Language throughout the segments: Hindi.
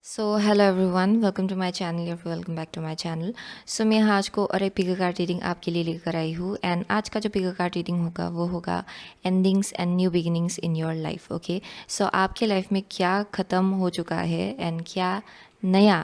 So hello everyone, welcome to my channel या फिर welcome back to my channel. So मैं आज को और एक पिका कार्ड रीडिंग आपके लिए लेकर आई हूँ। एंड आज का जो पिका कार्ड रीडिंग होगा वो होगा endings and new beginnings in your life. Okay, so आपके लाइफ में क्या ख़त्म हो चुका है एंड क्या नया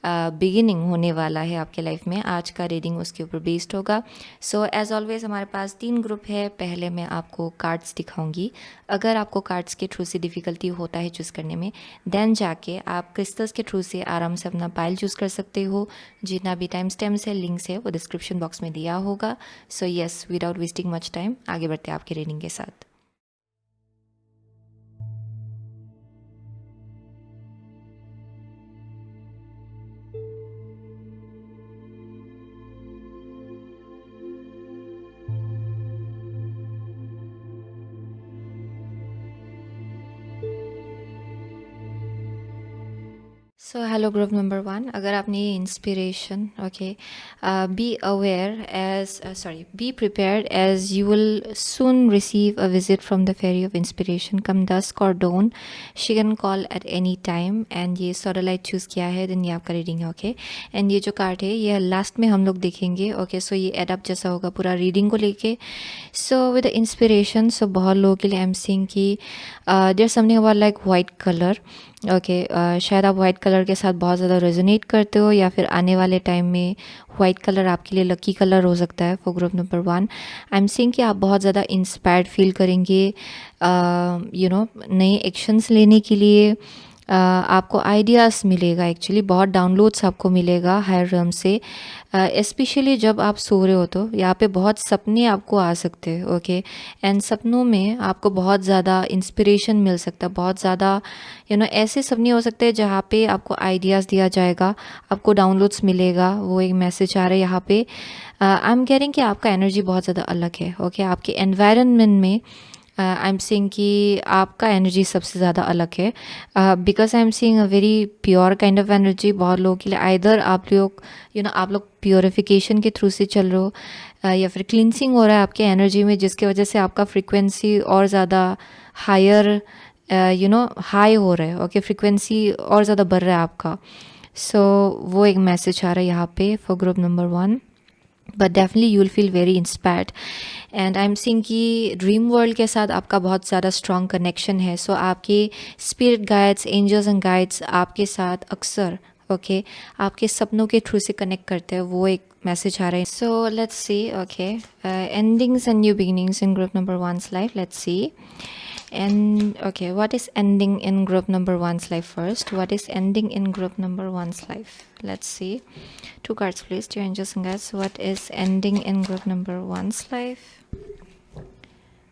बिगिनिंग होने वाला है आपके लाइफ में, आज का रीडिंग उसके ऊपर बेस्ड होगा। सो एज़ ऑलवेज हमारे पास 3 ग्रुप है। पहले मैं आपको कार्ड्स दिखाऊंगी। अगर आपको कार्ड्स के थ्रू से डिफ़िकल्टी होता है चूज़ करने में, देन जाके आप क्रिस्टल्स के थ्रू से आराम से अपना पाइल चूज़ कर सकते हो। जितना भी टाइम स्टैम्प्स है, लिंक्स है, वो डिस्क्रिप्शन बॉक्स में दिया होगा। So yes, without wasting much time आगे बढ़ते हैं आपके रीडिंग के साथ। सो हेलो ग्रुप नंबर 1, अगर आपने ये inspiration be aware be prepared as you will soon receive a visit from the fairy of inspiration come dusk और dawn, she can call at any time. And ये सोडलाइट चूज़ किया है, देन ये आपका रीडिंग है। ओके, एंड ये जो कार्ड है ये लास्ट में हम लोग देखेंगे। ओके, सो ये एडअप जैसा होगा पूरा रीडिंग को लेके। सो विद इंस्पिरेशन, सो बहुत लोगों के लिए आई एम सीइंग कि there something about like white colour. शायद आप वाइट कलर के साथ बहुत ज़्यादा रेजोनेट करते हो, या फिर आने वाले टाइम में वाइट कलर आपके लिए लकी कलर हो सकता है। For group number 1, I am seeing कि आप बहुत ज़्यादा इंस्पायर्ड फील करेंगे नए एक्शंस लेने के लिए। आपको आइडियाज़ मिलेगा, एक्चुअली बहुत डाउनलोड्स आपको मिलेगा हायर रम से। स्पेशली जब आप सो रहे हो तो यहाँ पे बहुत सपने आपको आ सकते हैं। ओके, एंड सपनों में आपको बहुत ज़्यादा इंस्पिरेशन मिल सकता है। बहुत ज़्यादा ऐसे सपने हो सकते हैं जहाँ पे आपको आइडियाज़ दिया जाएगा, आपको डाउनलोड्स मिलेगा। वो एक मैसेज आ रहा है यहाँ पे। आई एम कह कि आपका एनर्जी बहुत ज़्यादा अलग है। ओके, आपके एनवायरनमेंट में आई एम सीइंग कि आपका एनर्जी सबसे ज़्यादा अलग है, because I am seeing a very pure kind of energy. बहुत लोगों के लिए आइदर आप लोग आप लोग प्योरिफिकेशन के थ्रू से चल रहे हो, या फिर क्लिनसिंग हो रहा है आपके एनर्जी में, जिसकी वजह से आपका फ्रिक्वेंसी और ज़्यादा हायर हाई हो रहा है। ओके, फ्रिक्वेंसी और ज़्यादा बढ़ रहा है आपका। सो वो एक मैसेज आ रहा है यहाँ पे for group number 1। But definitely you will feel very inspired. And I am seeing कि ड्रीम वर्ल्ड के साथ आपका बहुत ज़्यादा स्ट्रॉन्ग कनेक्शन है। सो आपके spirit guides, angels and guides आपके साथ अक्सर आपके सपनों के थ्रू से कनेक्ट करते हैं। वो एक मैसेज आ रहा है। So let's C. Endings and new beginnings in group number 1's life, let's see. And okay, what is ending in group number 1's life first? What is ending in group number 1's life? Let's see. 2 cards please, dear angels and guides. What is ending in group number 1's life?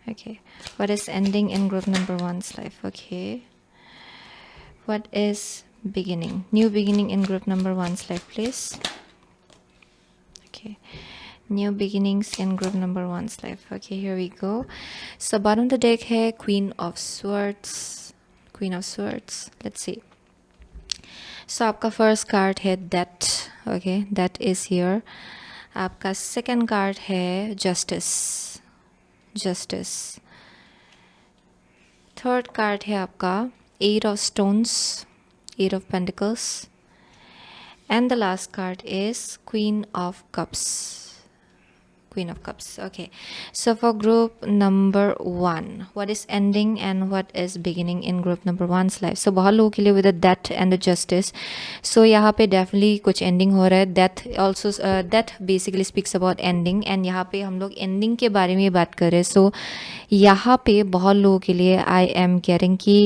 Okay, what is ending in group number 1's life? Okay, what is beginning, new beginning in group number 1's life please? Okay, new beginnings in group number 1's life. Okay, here we go. So bottom of the deck है Queen of Swords. Queen of Swords, let's see. So आपका फर्स्ट कार्ड है death. Okay, death is here. आपका सेकंड कार्ड है जस्टिस। जस्टिस। थर्ड कार्ड है आपका eight of stones, eight of pentacles. And the last card is queen of cups. Queen of Cups. Okay, so for group number 1, what is ending and what is beginning in group number 1's life? So बहुत लोगों के लिए with the death and the justice. So यहाँ पे definitely कुछ ending हो रहा है। death also death basically speaks about ending, and यहाँ पे हम लोग ending के बारे में बात कर रहे हैं। So यहाँ पे बहुत लोगों के लिए I am getting कि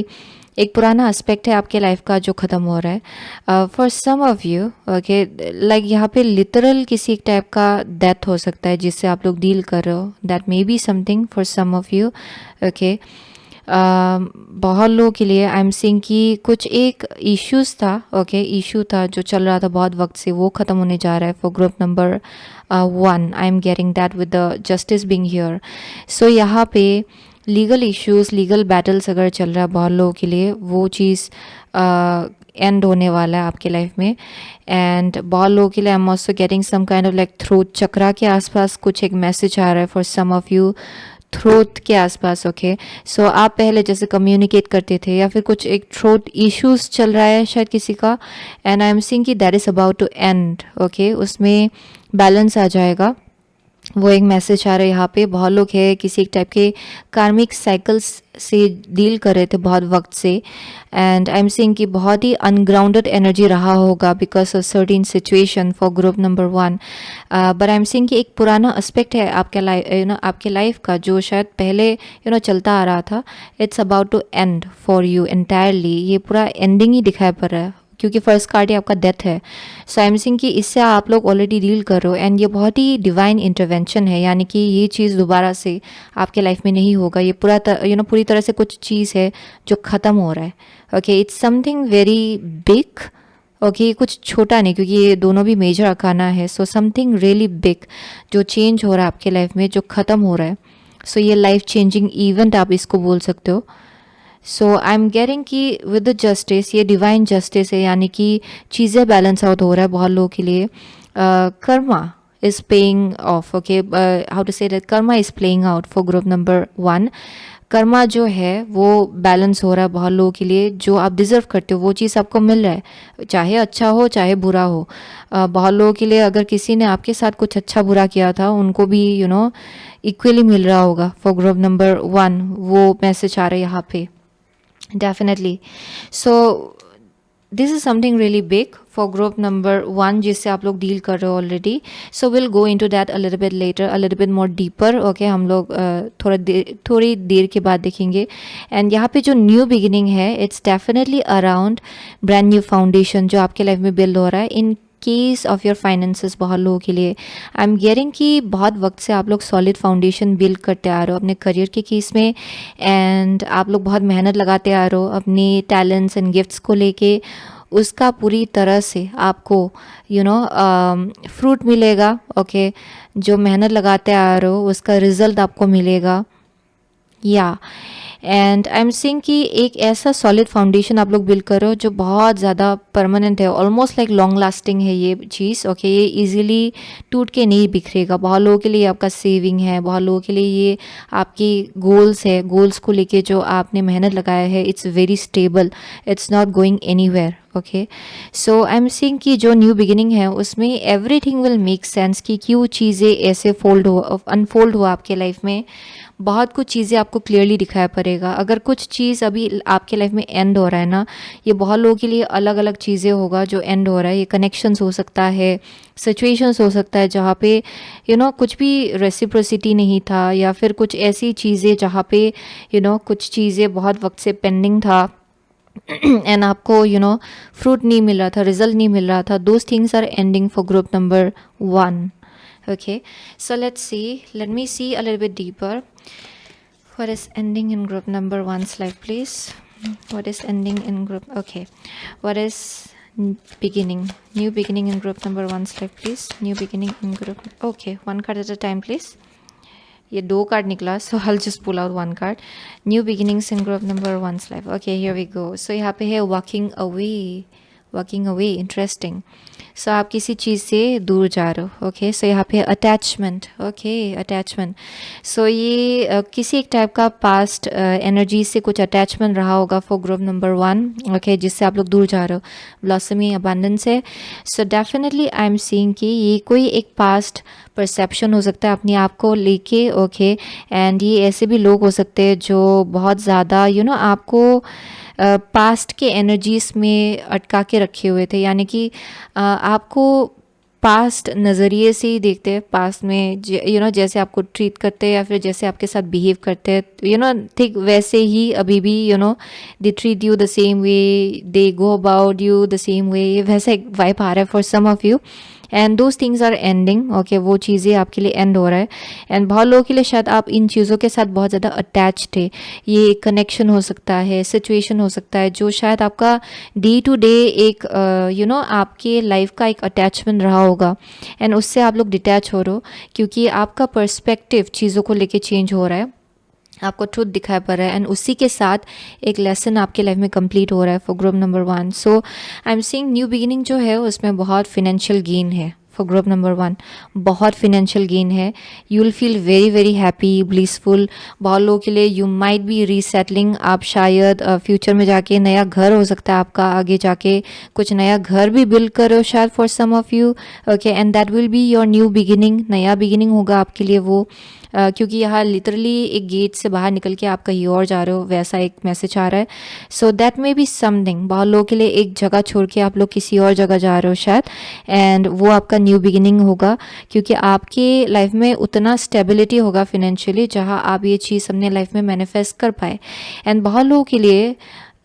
एक पुराना एस्पेक्ट है आपके लाइफ का जो ख़त्म हो रहा है। For some of you, okay, like यहाँ पे लिटरल किसी एक टाइप का डेथ हो सकता है जिससे आप लोग डील कर रहे हो। That may be something for some of you. Okay, बहुत लोगों के लिए आई एम सीइंग कि कुछ एक इश्यूज़ था। ओके, इशू था जो चल रहा था बहुत वक्त से, वो ख़त्म होने जा रहा है। For group number 1 I am getting that with the justice being here. So यहाँ पे लीगल इश्यूज, लीगल बैटल्स अगर चल रहा है बहुत लोगों के लिए, वो चीज़ एंड होने वाला है आपके लाइफ में। एंड बहुत लोगों के लिए I am also getting some kind of like throat chakra के आसपास कुछ एक मैसेज आ रहा है for some of you. Throat के आसपास। ओके, सो आप पहले जैसे कम्युनिकेट करते थे या फिर कुछ एक थ्रोट इश्यूज चल रहा है शायद किसी का, एंड आई एम सीइंग कि that is about to end. Okay, उसमें बैलेंस आ जाएगा, वो एक मैसेज आ रहा है यहाँ पे। बहुत लोग हैं किसी एक टाइप के कार्मिक साइकिल्स से डील कर रहे थे बहुत वक्त से, एंड आई एम सेइंग कि बहुत ही अनग्राउंडेड एनर्जी रहा होगा because of certain situation for group number 1। But I am saying कि एक पुराना एस्पेक्ट है आपके लाइफ आपके लाइफ का जो शायद पहले चलता आ रहा था, it's about to end for you entirely. ये पूरा एंडिंग ही दिखाई पड़ रहा है क्योंकि फर्स्ट कार्ड ही आपका डेथ है। सो आई एम सेइंग कि इससे आप लोग ऑलरेडी डील कर रहे हो, एंड ये बहुत ही डिवाइन इंटरवेंशन है, यानी कि ये चीज़ दोबारा से आपके लाइफ में नहीं होगा। ये पूरी तरह से कुछ चीज़ है जो ख़त्म हो रहा है। Okay, it's something very big. Okay, कुछ छोटा नहीं, क्योंकि ये दोनों भी मेजर अखाना है। सो समथिंग रियली बिग जो चेंज हो रहा है आपके लाइफ में, जो ख़त्म हो रहा है। सो ये लाइफ चेंजिंग इवेंट आप इसको बोल सकते हो। सो आई एम गेटिंग कि विद द जस्टिस, ये डिवाइन जस्टिस है, यानी कि चीज़ें बैलेंस आउट हो रहा है बहुत लोगों के लिए। Karma is paying off. Okay, how to say that, karma is playing out for group number 1। Karma जो है वो बैलेंस हो रहा है बहुत लोगों के लिए। जो आप डिज़र्व करते हो वो चीज़ आपको मिल रहा है, चाहे अच्छा हो चाहे बुरा हो। बहुत लोगों के लिए अगर किसी ने आपके साथ कुछ अच्छा बुरा किया था, उनको भी इक्वली मिल रहा होगा। फॉर ग्रुप नंबर 1 वो मैसेज आ रहा है यहाँ पे definitely. So this is something really big for group number 1 जिससे आप लोग डील कर रहे हो already. So will go into that a little bit letter, a little bit more deeper. Okay, हम लोग थोड़ी देर के बाद देखेंगे। एंड यहाँ पे जो न्यू बिगिनिंग है, it's definitely around brand new foundation जो आपके लाइफ में बिल्ड हो रहा है in case of your finances. बहुत लोगों के लिए आई एम गेटिंग कि बहुत वक्त से आप लोग सॉलिड फाउंडेशन बिल्ड करते आ रहे हो अपने करियर के केस में, एंड आप लोग बहुत मेहनत लगाते आ रहे हो अपनी टैलेंट्स एंड गिफ्ट्स को लेके। उसका पूरी तरह से आपको फ्रूट मिलेगा। ओके, जो मेहनत लगाते आ रहे हो उसका रिजल्ट आपको मिलेगा। या एंड आई एम सीइंग कि एक ऐसा सॉलिड फाउंडेशन आप लोग बिल्ड करो जो बहुत ज़्यादा परमानेंट है, ऑलमोस्ट लाइक लॉन्ग लास्टिंग है ये चीज़। ओके, ये इजीली टूट के नहीं बिखरेगा। बहुत लोगों के लिए आपका सेविंग है, बहुत लोगों के लिए ये आपकी गोल्स है, गोल्स को लेके जो आपने मेहनत लगाया है, it's very stable, it's not going anywhere. Okay, so I am seeing कि जो न्यू बिगिनिंग है उसमें एवरीथिंग विल मेक सेंस कि क्यों चीज़ें ऐसे अनफोल्ड हुआ आपके लाइफ में। बहुत कुछ चीज़ें आपको क्लियरली दिखाया पड़ेगा। अगर कुछ चीज़ अभी आपके लाइफ में एंड हो रहा है ना, ये बहुत लोगों के लिए अलग अलग चीज़ें होगा जो एंड हो रहा है। ये कनेक्शंस हो सकता है, सिचुएशंस हो सकता है जहाँ पे कुछ भी रेसिप्रोसिटी नहीं था, या फिर कुछ ऐसी चीज़ें जहाँ पे कुछ चीज़ें बहुत वक्त से पेंडिंग था एंड आपको फ्रूट नहीं मिल रहा था, रिजल्ट नहीं मिल रहा था। Those things are ending for group number 1. Okay, so let me see a little bit deeper. What is ending in group number 1's life, please? What is ending in group? Okay, what is new beginning in group number 1's life, please? New beginning in group. Okay, one card at a time, please. ये 2 कार्ड निकला, so I'll just pull out 1 card. New beginnings in group number 1's life. Okay, here we go. So यहाँ पे है walking away. Interesting. सो आप किसी चीज़ से दूर जा रहे हो। ओके, सो यहाँ पे अटैचमेंट। Okay, attachment. सो ये किसी एक टाइप का पास्ट एनर्जी से कुछ अटैचमेंट रहा होगा फॉर ग्रुप नंबर 1। ओके, जिससे आप लोग दूर जा रहे हो। ब्लॉसमिंग अबंडेंस है। So definitely I am seeing कि ये कोई एक पास्ट परसेप्शन हो सकता है अपने आप को लेके। ओके, एंड ये ऐसे भी लोग हो सकते हैं जो बहुत ज़्यादा आपको पास्ट के एनर्जीज में अटका के रखे हुए थे, यानी कि आपको पास्ट नज़रिए से ही देखते हैं। पास्ट में जैसे आपको ट्रीट करते हैं या फिर जैसे आपके साथ बिहेव करते हैं, ठीक वैसे ही अभी भी they treat you the same way, they go about you the same way. वैसा एक वाइब आ रहा है for some of you, and those things are ending. Okay, वो चीज़ें आपके लिए एंड हो रहा है। एंड बहुत लोगों के लिए शायद आप इन चीज़ों के साथ बहुत ज़्यादा अटैच थे। ये एक कनेक्शन हो सकता है, सिचुएशन हो सकता है जो शायद आपका डे टू डे एक आपके लाइफ का एक अटैचमेंट रहा होगा, एंड उससे आप लोग डिटैच हो रहे हो क्योंकि आपका पर्सपेक्टिव चीज़ों को लेके चेंज हो रहा है, आपको ट्रुथ दिखाई पड़ रहा है, एंड उसी के साथ एक लेसन आपके लाइफ में कंप्लीट हो रहा है for group number 1. So I am seeing new beginning जो है उसमें बहुत फिनेंशियल गेन है फॉर ग्रुप नंबर 1 बहुत फिनेंशियल गेन है. You will feel very very happy, blissful. बहुत लोगों के लिए यू माइट बी रीसेटलिंग. आप शायद फ्यूचर में जाके नया घर हो सकता है आपका, आगे जाके कुछ नया घर भी बिल्ड करो शायद for some of you. Okay, and that will be your new beginning. नया बिगिनिंग होगा आपके लिए वो. क्योंकि यहाँ लिटरली एक गेट से बाहर निकल के आप कहीं और जा रहे हो, वैसा एक मैसेज आ रहा है. So that may be something. बहुत लोगों के लिए एक जगह छोड़ के आप लोग किसी और जगह जा रहे हो शायद, एंड वो आपका न्यू बिगिनिंग होगा. क्योंकि आपके लाइफ में उतना स्टेबिलिटी होगा फिनेंशियली जहाँ आप ये चीज़ अपने लाइफ में मैनिफेस्ट कर पाए. एंड बहुत लोगों के लिए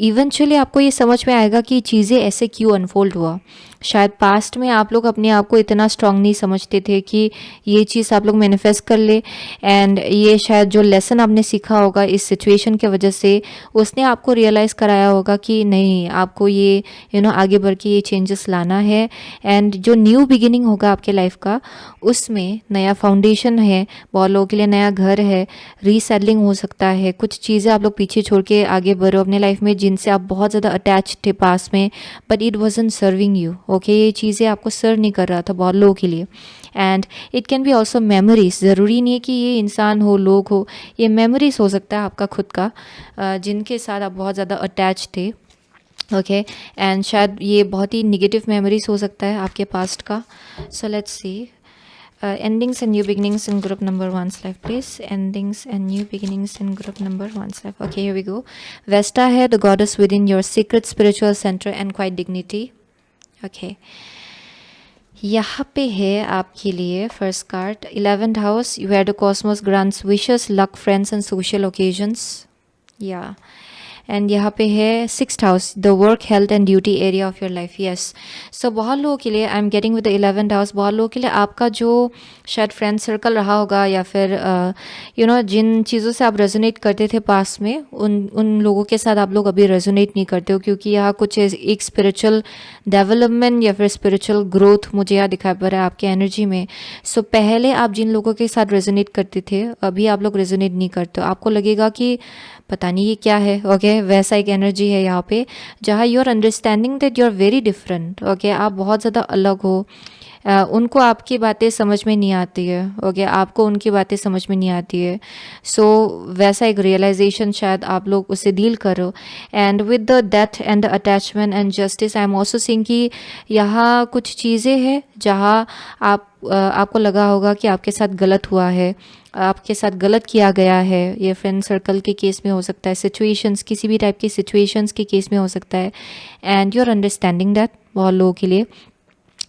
इवेंचुअली आपको ये समझ में आएगा कि चीज़ें ऐसे क्यों अनफोल्ड हुआ. शायद पास्ट में आप लोग अपने आप को इतना स्ट्रांग नहीं समझते थे कि ये चीज़ आप लोग मैनिफेस्ट कर ले, एंड ये शायद जो लेसन आपने सीखा होगा इस सिचुएशन के वजह से, उसने आपको रियलाइज़ कराया होगा कि नहीं, आपको ये आगे बढ़ के ये चेंजेस लाना है. एंड जो न्यू बिगिनिंग होगा आपके लाइफ का, उसमें नया फाउंडेशन है. बहुत लोगों के लिए नया घर है, रीसेटलिंग हो सकता है. कुछ चीज़ें आप लोग पीछे छोड़ के आगे बढ़ो अपने लाइफ में जिनसे आप बहुत ज़्यादा अटैच थे पास में, but it wasn't serving you. Okay, ये चीज़ें आपको सर्व नहीं कर रहा था बहुत लोगों के लिए. And it can B also memories. ज़रूरी नहीं है कि ये इंसान हो, लोग हो, ये मेमोरीज हो सकता है आपका खुद का, जिनके साथ आप बहुत ज़्यादा अटैच थे. ओके, एंड शायद ये बहुत ही निगेटिव मेमोरीज हो सकता है आपके पास्ट का. सो let's see endings and new beginnings in group number 1's life, please. Endings and new beginnings in group number 1's life. Okay, here we go. Vesta है, the goddess within your secret spiritual center and quiet dignity. Okay, यहाँ पे है आपके लिए first card 11th house, where the cosmos grants wishes, luck, friends and social occasions. Yeah. And यहाँ पे है 6th house, the work, health and duty area of your life. Yes, so बहुत लोगों के लिए I am getting with the 11th house. बहुत लोगों के लिए आपका जो शायद फ्रेंड सर्कल रहा होगा, या फिर जिन चीज़ों से आप रेजोनेट करते थे पास में, उन लोगों के साथ आप लोग अभी रेजोनेट नहीं करते हो. क्योंकि यहाँ कुछ एक स्पिरिचुअल डेवलपमेंट या फिर स्पिरिचुअल ग्रोथ मुझे यहाँ दिखाई पड़ रहा है आपके एनर्जी में. सो पहले आप जिन लोगों के साथ रेजोनेट करते थे, अभी आप लोग रेजोनेट नहीं करते हो. आपको लगेगा कि पता नहीं ये क्या है. ओके, वैसा एक एनर्जी है यहाँ पे, जहाँ you are understanding that you are very different. Okay, आप बहुत ज़्यादा अलग हो. उनको आपकी बातें समझ में नहीं आती है. ओके, आपको उनकी बातें समझ में नहीं आती है. सो वैसा एक रियलाइजेशन शायद आप लोग उससे डील करो. And with the death and the attachment and justice, I am also seeing कि यहाँ कुछ चीज़ें हैं जहाँ आपको लगा होगा कि आपके साथ गलत हुआ है, आपके साथ गलत किया गया है. ये फ्रेंड सर्कल के केस में हो सकता है, सिचुएशंस, किसी भी टाइप की सिचुएशंस के केस में हो सकता है. And you are understanding that बहुत लोगों के लिए.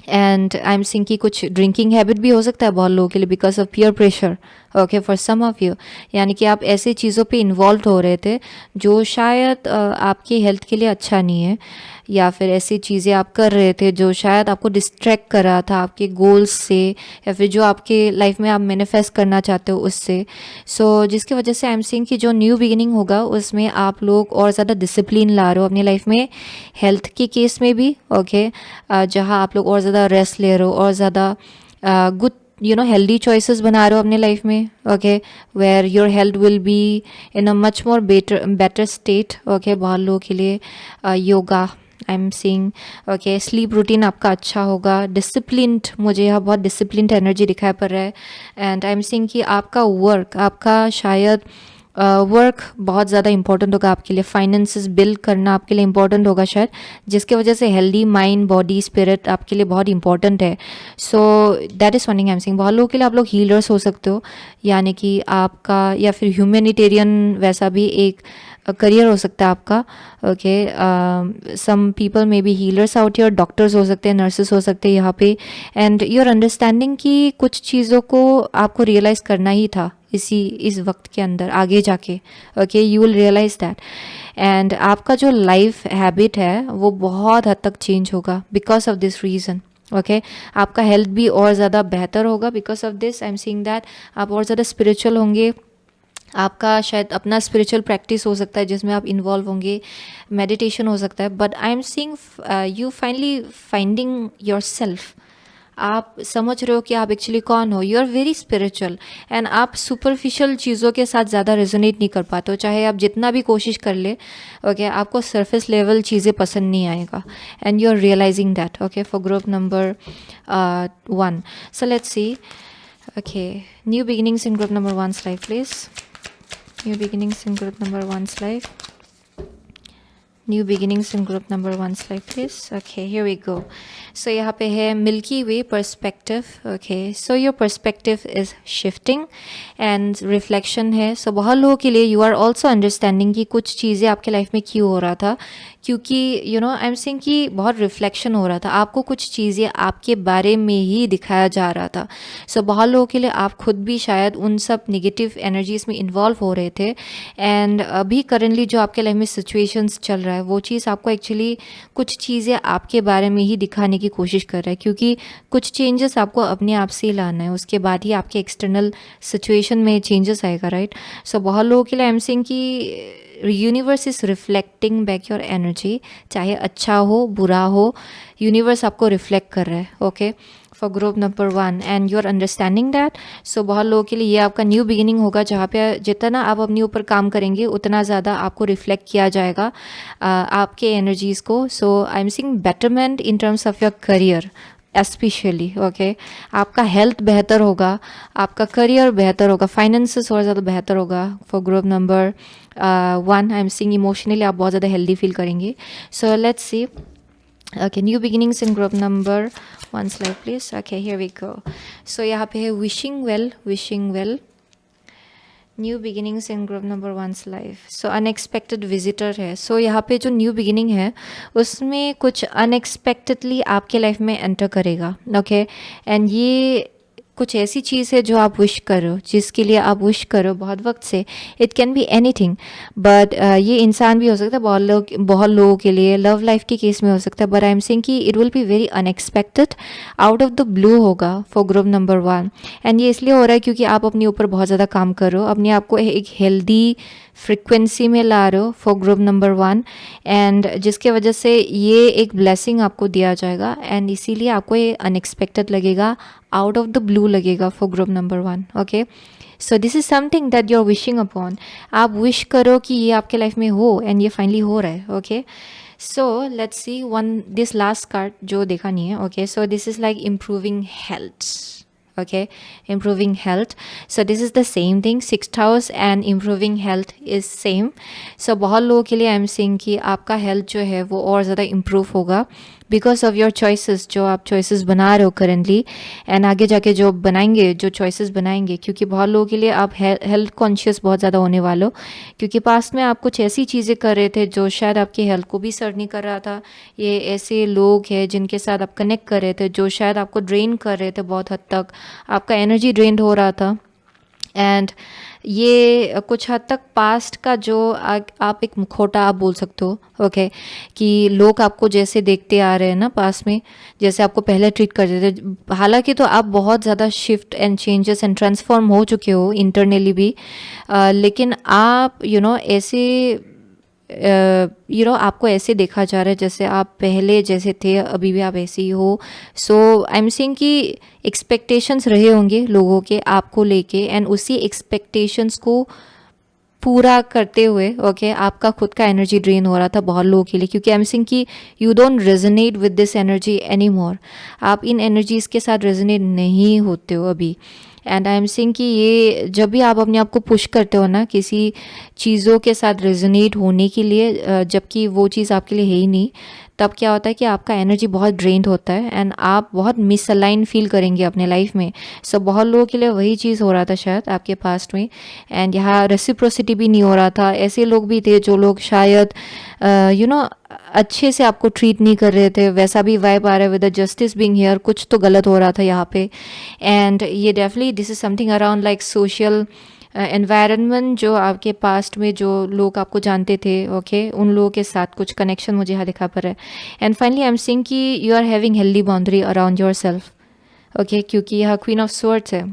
एंड आई एम सीइंग कि कुछ ड्रिंकिंग हैबिट भी हो सकता है बहुत लोगों के लिए, because of peer pressure. Okay, for some of you, यानी कि आप ऐसी चीज़ों पे इन्वॉल्व हो रहे थे जो शायद आपकी हेल्थ के लिए अच्छा नहीं है, या फिर ऐसी चीज़ें आप कर रहे थे जो शायद आपको डिस्ट्रैक्ट कर रहा था आपके गोल्स से, या फिर जो आपके लाइफ में आप मैनिफेस्ट करना चाहते हो उससे. सो जिसकी वजह से आई एम सीइंग कि जो न्यू बिगिनिंग होगा उसमें आप लोग और ज़्यादा डिसिप्लिन ला रहे हो अपनी लाइफ में, हेल्थ के केस में भी. ओके, जहाँ आप लोग और ज़्यादा रेस्ट ले रहे हो और ज़्यादा गुड हेल्दी चॉइसेस बना रहे हो अपने लाइफ में. Okay, where your health will be in a much more better state. Okay, बहुत लोगों के लिए yoga I am seeing. Okay, sleep routine आपका अच्छा होगा. डिसिप्लिन्ड, मुझे यहाँ बहुत डिसिप्लिन्ड एनर्जी दिखाई पड़ रहा है. एंड आई एम सीइंग कि आपका वर्क, आपका शायद वर्क बहुत ज़्यादा इंपॉर्टेंट होगा आपके लिए. फाइनेंसेस बिल्ड करना आपके लिए इंपॉर्टेंट होगा शायद, जिसके वजह से हेल्दी माइंड, बॉडी, स्पिरिट आपके लिए बहुत इंपॉर्टेंट है. सो that is one thing I am seeing. बहुत लोगों के लिए आप लोग हीलर्स हो सकते हो, यानी कि आपका या फिर ह्यूमैनिटेरियन वैसा भी एक करियर हो सकता है आपका. Okay, some people may be healers out here, doctors हो सकते हैं, नर्सेस हो सकते हैं यहाँ पे. एंड यू आर अंडरस्टैंडिंग कि कुछ चीज़ों को आपको रियलाइज़ करना ही था इस वक्त के अंदर, आगे जाके. Okay, you will realise that. And आपका जो लाइफ हैबिट है वो बहुत हद तक चेंज होगा because of this reason. Okay, आपका हेल्थ भी और ज़्यादा बेहतर होगा because of this. I am seeing that आप और ज़्यादा स्पिरिचुअल होंगे. आपका शायद अपना स्पिरिचुअल प्रैक्टिस हो सकता है जिसमें आप इन्वॉल्व होंगे, मेडिटेशन हो सकता है. But I am seeing you finally finding yourself. आप समझ रहे हो कि आप एक्चुअली कौन हो, you are very spiritual, and आप सुपरफिशियल चीज़ों के साथ ज़्यादा रेजोनेट नहीं कर पाते हो, चाहे आप जितना भी कोशिश कर ले। ओके, आपको सरफेस लेवल चीज़ें पसंद नहीं आएगा, and you are realising that. Okay, for group number 1, so let's see. Okay, new beginnings in group number 1's life, please. New beginnings in group number 1's life. New beginnings in group number 1's life, please. Okay, here we go. So यहाँ पे है Milky Way perspective. Okay, so your perspective is shifting and reflection है. So बहुत लोगों के लिए you are also understanding कि कुछ चीज़ें आपके लाइफ में क्यों हो रहा था, क्योंकि you know I am saying कि बहुत रिफ्लेक्शन हो रहा था, आपको कुछ चीज़ें आपके बारे में ही दिखाया जा रहा था। सो बहुत लोगों के लिए आप खुद भी शायद उन सब नेगेटिव एनर्जीज में इन्वॉल्व हो रहे थे, एंड अभी करंटली जो आपके लाइफ में सिचुएशंस चल रहा है वो चीज़ आपको एक्चुअली कुछ चीज़ें आपके बारे में ही दिखाने की कोशिश कर रहा है, क्योंकि कुछ चेंजेस आपको अपने आप से ही लाना है, उसके बाद ही आपके एक्सटर्नल सिचुएशन में चेंजेस आएगा, राइट। सो बहुत लोगों के लिए आई एम सेइंग कि universe is reflecting back your energy, चाहे अच्छा हो बुरा हो, यूनिवर्स आपको रिफ्लेक्ट कर रहा है। Okay, for group number 1, and you are understanding that. So बहुत लोगों के लिए ये आपका न्यू बिगिनिंग होगा, जहाँ पे जितना आप अपने ऊपर काम करेंगे उतना ज़्यादा आपको रिफ्लेक्ट किया जाएगा आपके एनर्जीज़ को। So I am seeing betterment in terms of your career especially. Okay, आपका हेल्थ बेहतर होगा, आपका करियर बेहतर होगा, फाइनेंसेस और ज़्यादा बेहतर होगा। For group number 1 I am seeing emotionally आप बहुत ज़्यादा हेल्दी फील करेंगे। सो let's see. Okay, new beginnings in group number 1's life, please. Okay, here we go. So यहाँ पे है wishing well. New beginnings in group number 1's life. So unexpected visitor है। सो यहाँ पे जो न्यू बिगिनिंग है उसमें कुछ अनएक्सपेक्टेडली आपके लाइफ में एंटर करेगा। ओके, एंड ये कुछ ऐसी चीज़ है जो आप विश करो, जिसके लिए आप विश करो बहुत वक्त से। It can be anything, but ये इंसान भी हो सकता है, बहुत लोगों के लिए लव लाइफ के केस में हो सकता है, बट आई एम सेइंग कि it will be very unexpected, out of the blue होगा फॉर ग्रुप नंबर 1। एंड ये इसलिए हो रहा है क्योंकि आप अपने ऊपर बहुत ज़्यादा काम करो, अपने आप को एक हेल्दी फ्रिक्वेंसी में ला रहे हो फॉर ग्रुप नंबर 1, एंड जिसके वजह से ये एक ब्लेसिंग आपको दिया जाएगा, एंड इसीलिए आपको ये अनएक्सपेक्टेड लगेगा, आउट ऑफ द ब्लू लगेगा for group number 1। Okay, so this is something that you are wishing upon. आप विश करो कि ये आपके लाइफ में हो, एंड ये फाइनली हो रहा है। Okay, so let's see this last card जो देखा नहीं है। Okay, so this is like improving health. Okay, improving health. So this is the same thing, 6th house and improving health is same. So बहुत लोगों के लिए आई एम सेइंग कि आपका हेल्थ जो है वो और ज़्यादा इम्प्रूव होगा बिकॉज ऑफ योर चॉइसेस, जो आप चॉइसेस बना रहे हो करेंटली, एंड आगे जाके जो बनाएंगे, जो चॉइसेस बनाएंगे, क्योंकि बहुत लोगों के लिए आप हेल्थ कॉन्शियस बहुत ज़्यादा होने वाले हो, क्योंकि पास्ट में आप कुछ ऐसी चीज़ें कर रहे थे जो शायद आपकी हेल्थ को भी सर्व नहीं कर रहा था। ये ऐसे लोग हैं जिनके साथ आप कनेक्ट कर रहे थे जो शायद आपको ड्रेन कर रहे थे, बहुत हद तक आपका एनर्जी ड्रेन हो रहा था, एंड ये कुछ हद तक पास्ट का जो आप एक मुखौटा आप बोल सकते हो। ओके, कि लोग आपको जैसे देखते आ रहे हैं ना पास्ट में, जैसे आपको पहले ट्रीट करते थे, हालांकि तो आप बहुत ज़्यादा shift and changes and transform हो चुके हो इंटरनली भी, लेकिन आप ऐसे आपको ऐसे देखा जा रहा है जैसे आप पहले जैसे थे, अभी भी आप ऐसे ही हो। सो आई एम सेइंग कि एक्सपेक्टेशंस रहे होंगे लोगों के आपको लेके, एंड उसी एक्सपेक्टेशंस को पूरा करते हुए ओके आपका खुद का एनर्जी ड्रेन हो रहा था बहुत लोगों के लिए, क्योंकि आई एम सेइंग कि you don't resonate with this energy any more. आप इन एनर्जीज़ के साथ रेजोनेट नहीं होते हो अभी, एंड आई एम सेइंग कि ये जब भी आप अपने आप को पुश करते हो ना किसी चीज़ों के साथ रेजोनेट होने के लिए, जबकि वो चीज़ आपके लिए है ही नहीं, तब क्या होता है कि आपका एनर्जी बहुत ड्रेन्ड होता है, एंड आप बहुत मिसअलाइन फील करेंगे अपने लाइफ में। सो बहुत लोगों के लिए वही चीज़ हो रहा था शायद आपके पास्ट में, एंड यहाँ रेसिप्रोसिटी भी नहीं हो रहा था। ऐसे लोग भी थे जो लोग शायद अच्छे से आपको ट्रीट नहीं कर रहे थे, वैसा भी वाइब आ रहा है with the justice being here, कुछ तो गलत हो रहा था यहाँ पे। एंड ये definitely this is something around like social environment, जो आपके पास्ट में जो लोग आपको जानते थे ओके उन लोगों के साथ कुछ कनेक्शन मुझे यहाँ दिखा पड़ रहा है। And finally I am seeing कि you are having healthy boundary around yourself okay, क्योंकि यहाँ क्वीन ऑफ स्वॉर्ड्स है।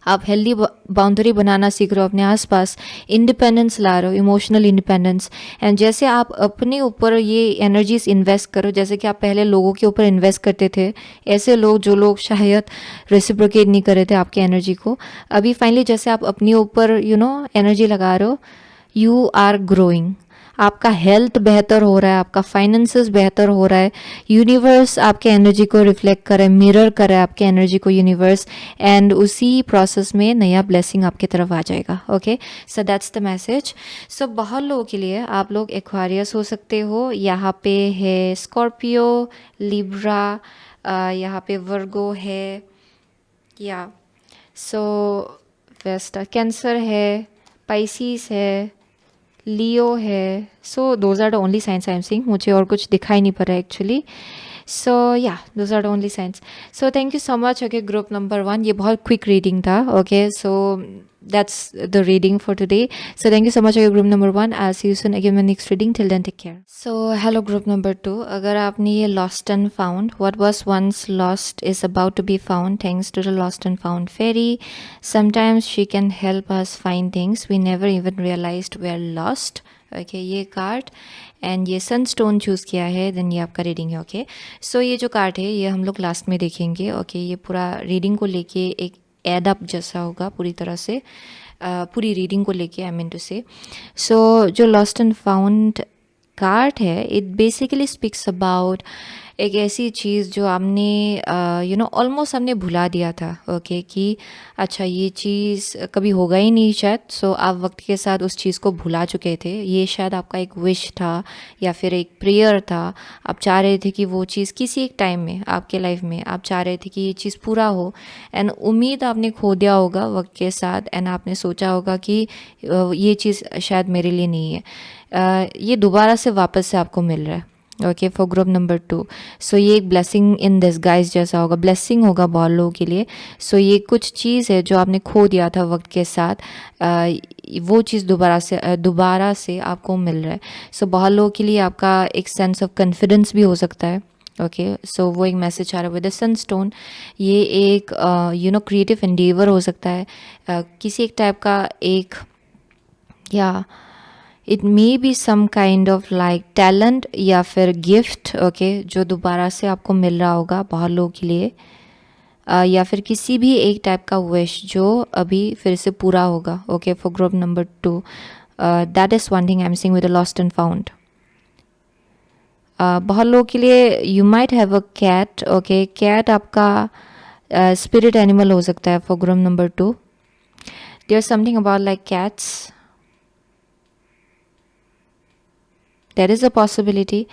आप हेल्दी बाउंड्री बनाना सीख रहे हो अपने आसपास, इंडिपेंडेंस ला रहे हो, इमोशनल इंडिपेंडेंस। एंड जैसे आप अपने ऊपर ये एनर्जीज इन्वेस्ट करो, जैसे कि आप पहले लोगों के ऊपर इन्वेस्ट करते थे, ऐसे लोग जो लोग शायद रेसिप्रोकेट नहीं कर रहे थे आपके एनर्जी को, अभी फाइनली जैसे आप अपने ऊपर एनर्जी लगा रहे हो, यू आर ग्रोइंग। आपका हेल्थ बेहतर हो रहा है, आपका फाइनेंसेस बेहतर हो रहा है, यूनिवर्स आपके एनर्जी को रिफ्लेक्ट कर रहा है, मिरर कर रहा है आपके एनर्जी को यूनिवर्स, एंड उसी प्रोसेस में नया ब्लेसिंग आपकी तरफ आ जाएगा। Okay, so that's the message. So बहुत लोगों के लिए आप लोग एक्वारियस हो सकते हो, यहाँ पे है स्कॉर्पियो, लिब्रा, यहाँ पे वर्गो है, या सो वेस्ट कैंसर है, पाइसिस है, लियो है। So those are the only signs I am seeing, मुझे और कुछ दिखाई नहीं पड़ रहा है एक्चुअली। सो या those are the only signs. So thank you so much. Okay, group number 1, ये बहुत क्विक रीडिंग था। Okay, so that's the reading for today. So thank you so much, group number 1. I'll see you soon again in my next reading. Till then, take care. So hello group number 2. अगर आपने ये lost and found, what was once lost is about to be found thanks to the lost and found fairy. Sometimes she can help us find things we never even realized were lost. Okay, ये कार्ड एंड ये सनस्टोन चूज़ किया है, देन ये आपका रीडिंग है। ओके, सो ये जो कार्ड है ये हम लोग लास्ट में देखेंगे। ओके, ये पूरा रीडिंग को लेके एक एड अप जैसा होगा पूरी तरह से, पूरी रीडिंग को लेके, आई मीन टू से। सो जो लॉस्ट एंड फाउंड कार्ड है, इट बेसिकली स्पीक्स अबाउट एक ऐसी चीज़ जो आपने ऑलमोस्ट हमने भुला दिया था। ओके, कि अच्छा ये चीज़ कभी होगा ही नहीं शायद। सो आप वक्त के साथ उस चीज़ को भुला चुके थे। ये शायद आपका एक विश था या फिर एक प्रेयर था। आप चाह रहे थे कि वो चीज़ किसी एक टाइम में आपके लाइफ में आप चाह रहे थे कि ये चीज़ पूरा हो, एंड उम्मीद आपने खो दिया होगा वक्त के साथ, एंड आपने सोचा होगा कि ये चीज़ शायद मेरे लिए नहीं है। ये दोबारा से वापस से आपको मिल रहा है। Okay, for group number 2। सो ये एक ब्लेसिंग इन डिस्गाइज जैसा होगा, ब्लेसिंग होगा बहुत लोगों के लिए। सो ये कुछ चीज़ है जो आपने खो दिया था वक्त के साथ, वो चीज़ दोबारा से आपको मिल रहा है। सो बहुत लोगों के लिए आपका एक सेंस ऑफ कॉन्फिडेंस भी हो सकता है। ओके, सो वो एक मैसेज आ रहा है विद द सनस्टोन। ये एक क्रिएटिव एंडेवर हो सकता है, किसी एक टाइप का एक, या it may be some kind of like talent या फिर गिफ्ट। ओके, जो दोबारा से आपको मिल रहा होगा बहुत लोगों के लिए, या फिर किसी भी एक टाइप का विश जो अभी फिर से पूरा होगा। Okay, for group number 2, that is one thing I am seeing with the lost and found. बहुत लोगों के लिए you might have a cat. Okay, cat आपका स्पिरिट एनिमल हो सकता है for group number 2। There something about like cats, there is a possibility.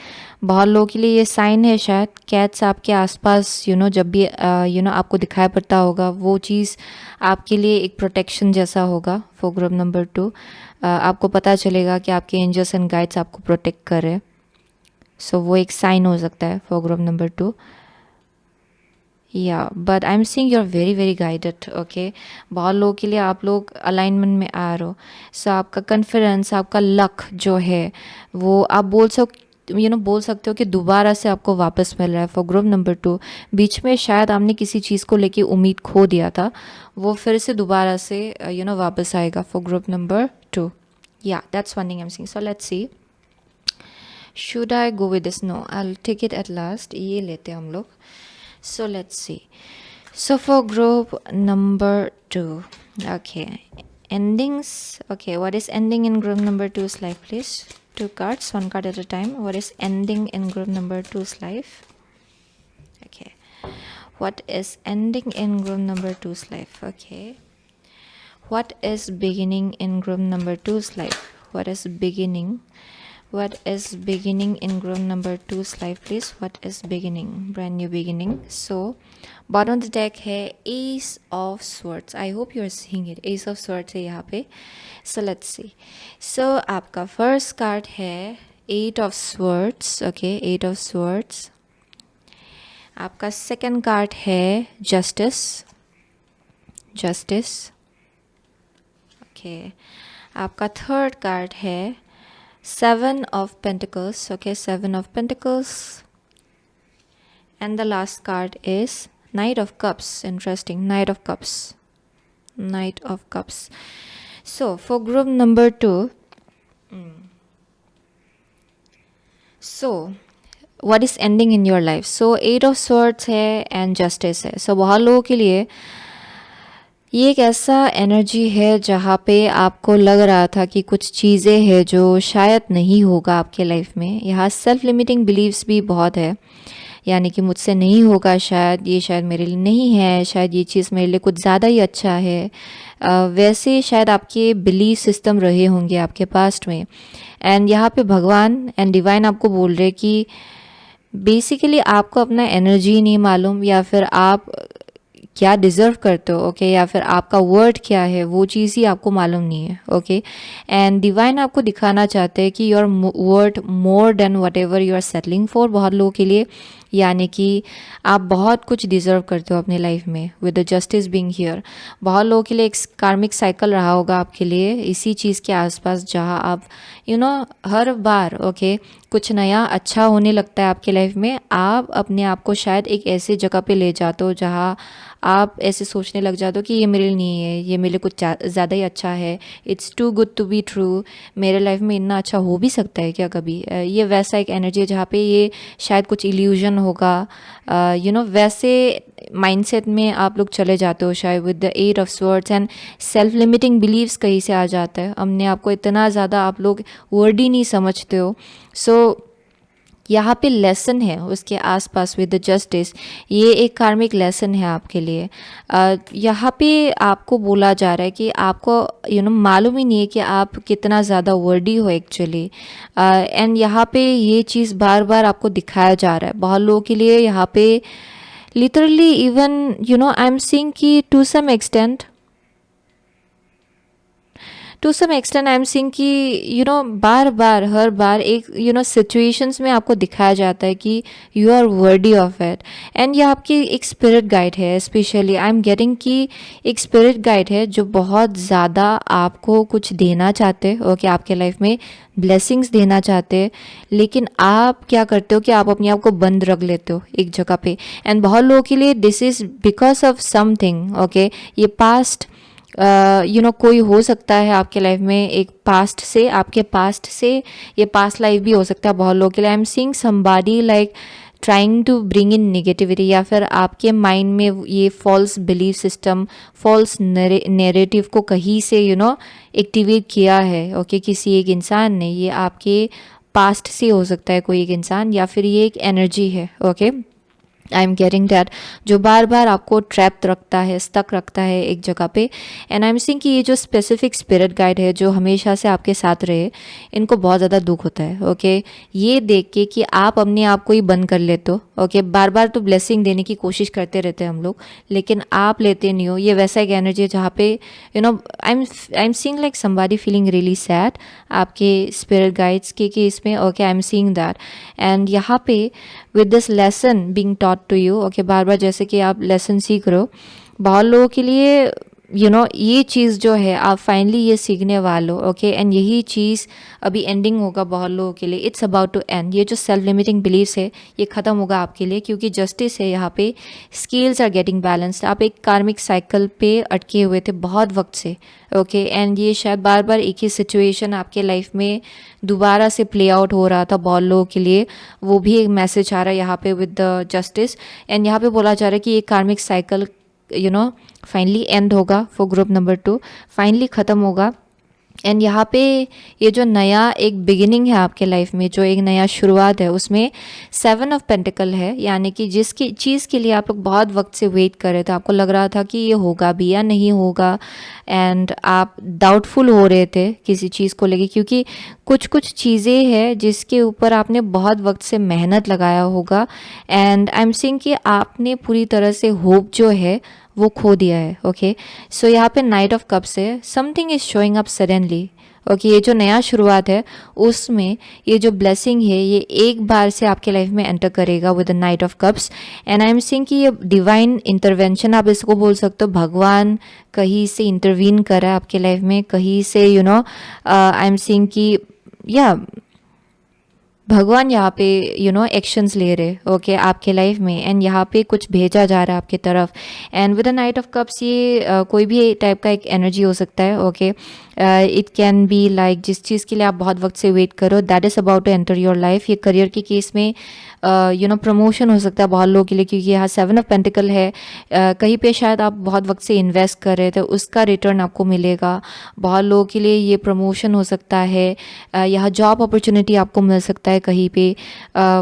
बहुत लोगों के लिए ये साइन है शायद, कैट्स आपके आसपास जब भी आपको दिखाई पड़ता होगा, वो चीज़ आपके लिए एक प्रोटेक्शन जैसा होगा। फॉर ग्रुप नंबर 2, आपको पता चलेगा कि आपके एंजल्स एंड गाइड्स आपको प्रोटेक्ट कर रहे हैं। सो वो एक साइन हो सकता है फॉर ग्रुप नंबर 2। या but I am seeing you are very very guided. Okay, बहुत लोगों के लिए आप लोग अलाइनमेंट में आ रहे हो। सो आपका कॉन्फिडेंस, आपका लक जो है वो आप बोल सकते हो कि दोबारा से आपको वापस मिल रहा है। फॉर ग्रुप नंबर 2, बीच में शायद आपने किसी चीज़ को लेके उम्मीद खो दिया था, वो फिर से दोबारा से वापस आएगा फॉर ग्रुप नंबर 2। या that's one thing I am seeing. So let's see, should I go with this? No, I will take it at last. ये लेते हैं हम लोग। So let's see. So for group number 2, okay, endings. Okay, what is ending in group number 2's life, please? 2 cards, 1 card at a time. What is ending in group number 2's life? Okay, what is ending in group number 2's life? Okay, what is beginning in group number 2's life? What is beginning? What is beginning in group number 2's life, please? What is beginning? Brand new beginning. So bottom of the deck है Ace of Swords. I hope you are seeing it. Ace of Swords है यहाँ पे. So let's see. So आपका first card है Eight of Swords. Okay, Eight of Swords. आपका second card है Justice. Justice. Okay. आपका third card है Seven of Pentacles. Okay, Seven of Pentacles. And the last card is Knight of Cups. Interesting, Knight of Cups. Knight of Cups. So for group number 2, so what is ending in your life? So 8 of Swords है and Justice है. So बहुत लोगों के लिए ये एक ऐसा एनर्जी है जहाँ पे आपको लग रहा था कि कुछ चीज़ें हैं जो शायद नहीं होगा आपके लाइफ में. यहाँ सेल्फ लिमिटिंग बिलीव्स भी बहुत है, यानी कि मुझसे नहीं होगा, शायद ये शायद मेरे लिए नहीं है, शायद ये चीज़ मेरे लिए कुछ ज़्यादा ही अच्छा है. वैसे शायद आपके बिलीफ सिस्टम रहे होंगे आपके पास्ट में. एंड यहाँ पे भगवान एंड डिवाइन आपको बोल रहे कि बेसिकली आपको अपना एनर्जी नहीं मालूम, या फिर आप क्या डिज़र्व करते हो, ओके, या फिर आपका वर्ड क्या है, वो चीज़ ही आपको मालूम नहीं है, ओके. एंड डिवाइन आपको दिखाना चाहते हैं कि your worth more than whatever you are settling for. बहुत लोगों के लिए यानी कि आप बहुत कुछ डिज़र्व करते हो अपनी लाइफ में with the justice being here. बहुत लोगों के लिए एक कार्मिक साइकिल रहा होगा आपके लिए इसी चीज़ के आसपास, जहाँ आप हर बार ओके कुछ नया अच्छा होने लगता है आपके लाइफ में, आप अपने आप को शायद एक ऐसी जगह पे ले जाते हो जहाँ आप ऐसे सोचने लग जाते हो कि ये मेरे लिए नहीं है, ये मेरे लिए कुछ ज़्यादा ही अच्छा है, it's too good to be true, मेरे लाइफ में इतना अच्छा हो भी सकता है क्या कभी. ये वैसा एक एनर्जी है जहाँ पे ये शायद कुछ इल्यूजन होगा, वैसे माइंडसेट में आप लोग चले जाते हो शायद with the 8 of Swords. And self limiting beliefs कहीं से आ जाता है, अपने आप को इतना ज़्यादा आप लोग वर्ड ही नहीं समझते हो. सो यहाँ पे लेसन है उसके आसपास विद द जस्टिस, ये एक कार्मिक लेसन है आपके लिए. यहाँ पे आपको बोला जा रहा है कि आपको मालूम ही नहीं है कि आप कितना ज़्यादा वर्डी हो एक्चुअली. एंड यहाँ पे ये चीज़ बार बार आपको दिखाया जा रहा है. बहुत लोगों के लिए यहाँ पे literally even I am seeing कि to some extent I am seeing कि बार बार हर बार एक सिचुएशंस में आपको दिखाया जाता है कि you are worthy of it. And ये आपकी एक स्पिरिट गाइड है. स्पेशली आई एम गेटिंग कि एक स्पिरिट गाइड है जो बहुत ज़्यादा आपको कुछ देना चाहते हैं, ओके, आपके लाइफ में ब्लेसिंग्स देना चाहते हैं, लेकिन आप क्या करते हो कि आप अपने आप को बंद रख लेते हो एक जगह पे. एंड बहुत लोगों के लिए this is because of something, okay. ये पास्ट कोई हो सकता है आपके लाइफ में, एक आपके पास्ट से ये पास्ट लाइफ भी हो सकता है बहुत लोगों के लिए. I am seeing somebody like trying to bring in negativity, या फिर आपके माइंड में ये false belief system, false narrative को कहीं से एक्टिवेट किया है, ओके, किसी एक इंसान ने. ये आपके पास्ट से हो सकता है कोई एक इंसान, या फिर ये एक एनर्जी है, okay. I am getting that जो बार बार आपको ट्रैप रखता है, स्टक रखता है एक जगह पे. एंड आई एम सीइंग कि ये जो स्पेसिफिक स्पिरिट गाइड है जो हमेशा से आपके साथ रहे, इनको बहुत ज़्यादा दुख होता है, ओके. ये देख के कि आप अपने आप को ही बंद कर लेते हो, ओके. बार बार तो ब्लेसिंग देने की कोशिश करते रहते हैं हम लोग, लेकिन आप लेते नहीं हो. ये वैसा एक एनर्जी है जहाँ पे I am seeing like somebody feeling really sad आपके स्पिरिट गाइड्स के केस में, okay. I am seeing that. And यहाँ पे with this lesson being taught to you, okay, बार बार जैसे कि आप लेसन सीख रहे हो, बहुत लोगों के लिए ये चीज़ जो है आप फाइनली ये सीखने वाले हो, ओके. एंड यही चीज़ अभी एंडिंग होगा बहुत लोगों के लिए. It's about to end. ये जो सेल्फ लिमिटिंग बिलीव्स है ये ख़त्म होगा आपके लिए, क्योंकि जस्टिस है यहाँ पे. Scales are getting balanced. आप एक कार्मिक साइकिल पे अटके हुए थे बहुत वक्त से, ओके. एंड ये शायद बार बार एक ही सिचुएशन आपके लाइफ में दोबारा से प्ले आउट हो रहा था बहुत लोगों के लिए. वो भी एक मैसेज आ रहा है यहाँ पे विद द जस्टिस. एंड यहाँ पे बोला जा रहा है कि ये कार्मिक साइकिल फाइनली एंड होगा फॉर ग्रुप नंबर 2, फाइनली ख़त्म होगा. एंड यहाँ पे ये जो नया एक बिगिनिंग है आपके लाइफ में, जो एक नया शुरुआत है, उसमें 7 of Pentacles है, यानी कि जिसकी चीज़ के लिए आप लोग बहुत वक्त से वेट कर रहे थे, आपको लग रहा था कि ये होगा भी या नहीं होगा, एंड आप डाउटफुल हो रहे थे किसी चीज़ को लेके, क्योंकि कुछ कुछ चीज़ें हैं जिसके ऊपर आपने बहुत वक्त से मेहनत लगाया होगा. एंड आई एम सीइंग कि आपने पूरी तरह से होप जो है वो खो दिया है, ओके. सो यहाँ पे नाइट ऑफ कप्स है. Something is showing up suddenly, okay. ये जो नया शुरुआत है उसमें ये जो ब्लेसिंग है ये एक बार से आपके लाइफ में एंटर करेगा with the night of cups. And I am seeing कि ये डिवाइन इंटरवेंशन आप इसको बोल सकते हो. भगवान कहीं से इंटरवीन कर रहा है आपके लाइफ में, कहीं से आई एम सीइंग कि या भगवान यहाँ पे एक्शंस ले रहे, ओके, आपके लाइफ में, एंड यहाँ पे कुछ भेजा जा रहा है आपकी तरफ। And with the night of cups ये कोई भी टाइप का एक एनर्जी हो सकता है, okay. It can be like जिस चीज़ के लिए आप बहुत वक्त से वेट करो, that is about to enter your life. ये करियर के केस में प्रमोशन हो सकता है बहुत लोगों के लिए, क्योंकि यहाँ 7 ऑफ पेंटिकल है। कहीं पे शायद आप बहुत वक्त से इन्वेस्ट कर रहे थे, उसका रिटर्न आपको मिलेगा। बहुत लोगों के लिए ये प्रमोशन हो सकता है। यहाँ जॉब अपॉर्चुनिटी आपको मिल सकता है कहीं पे।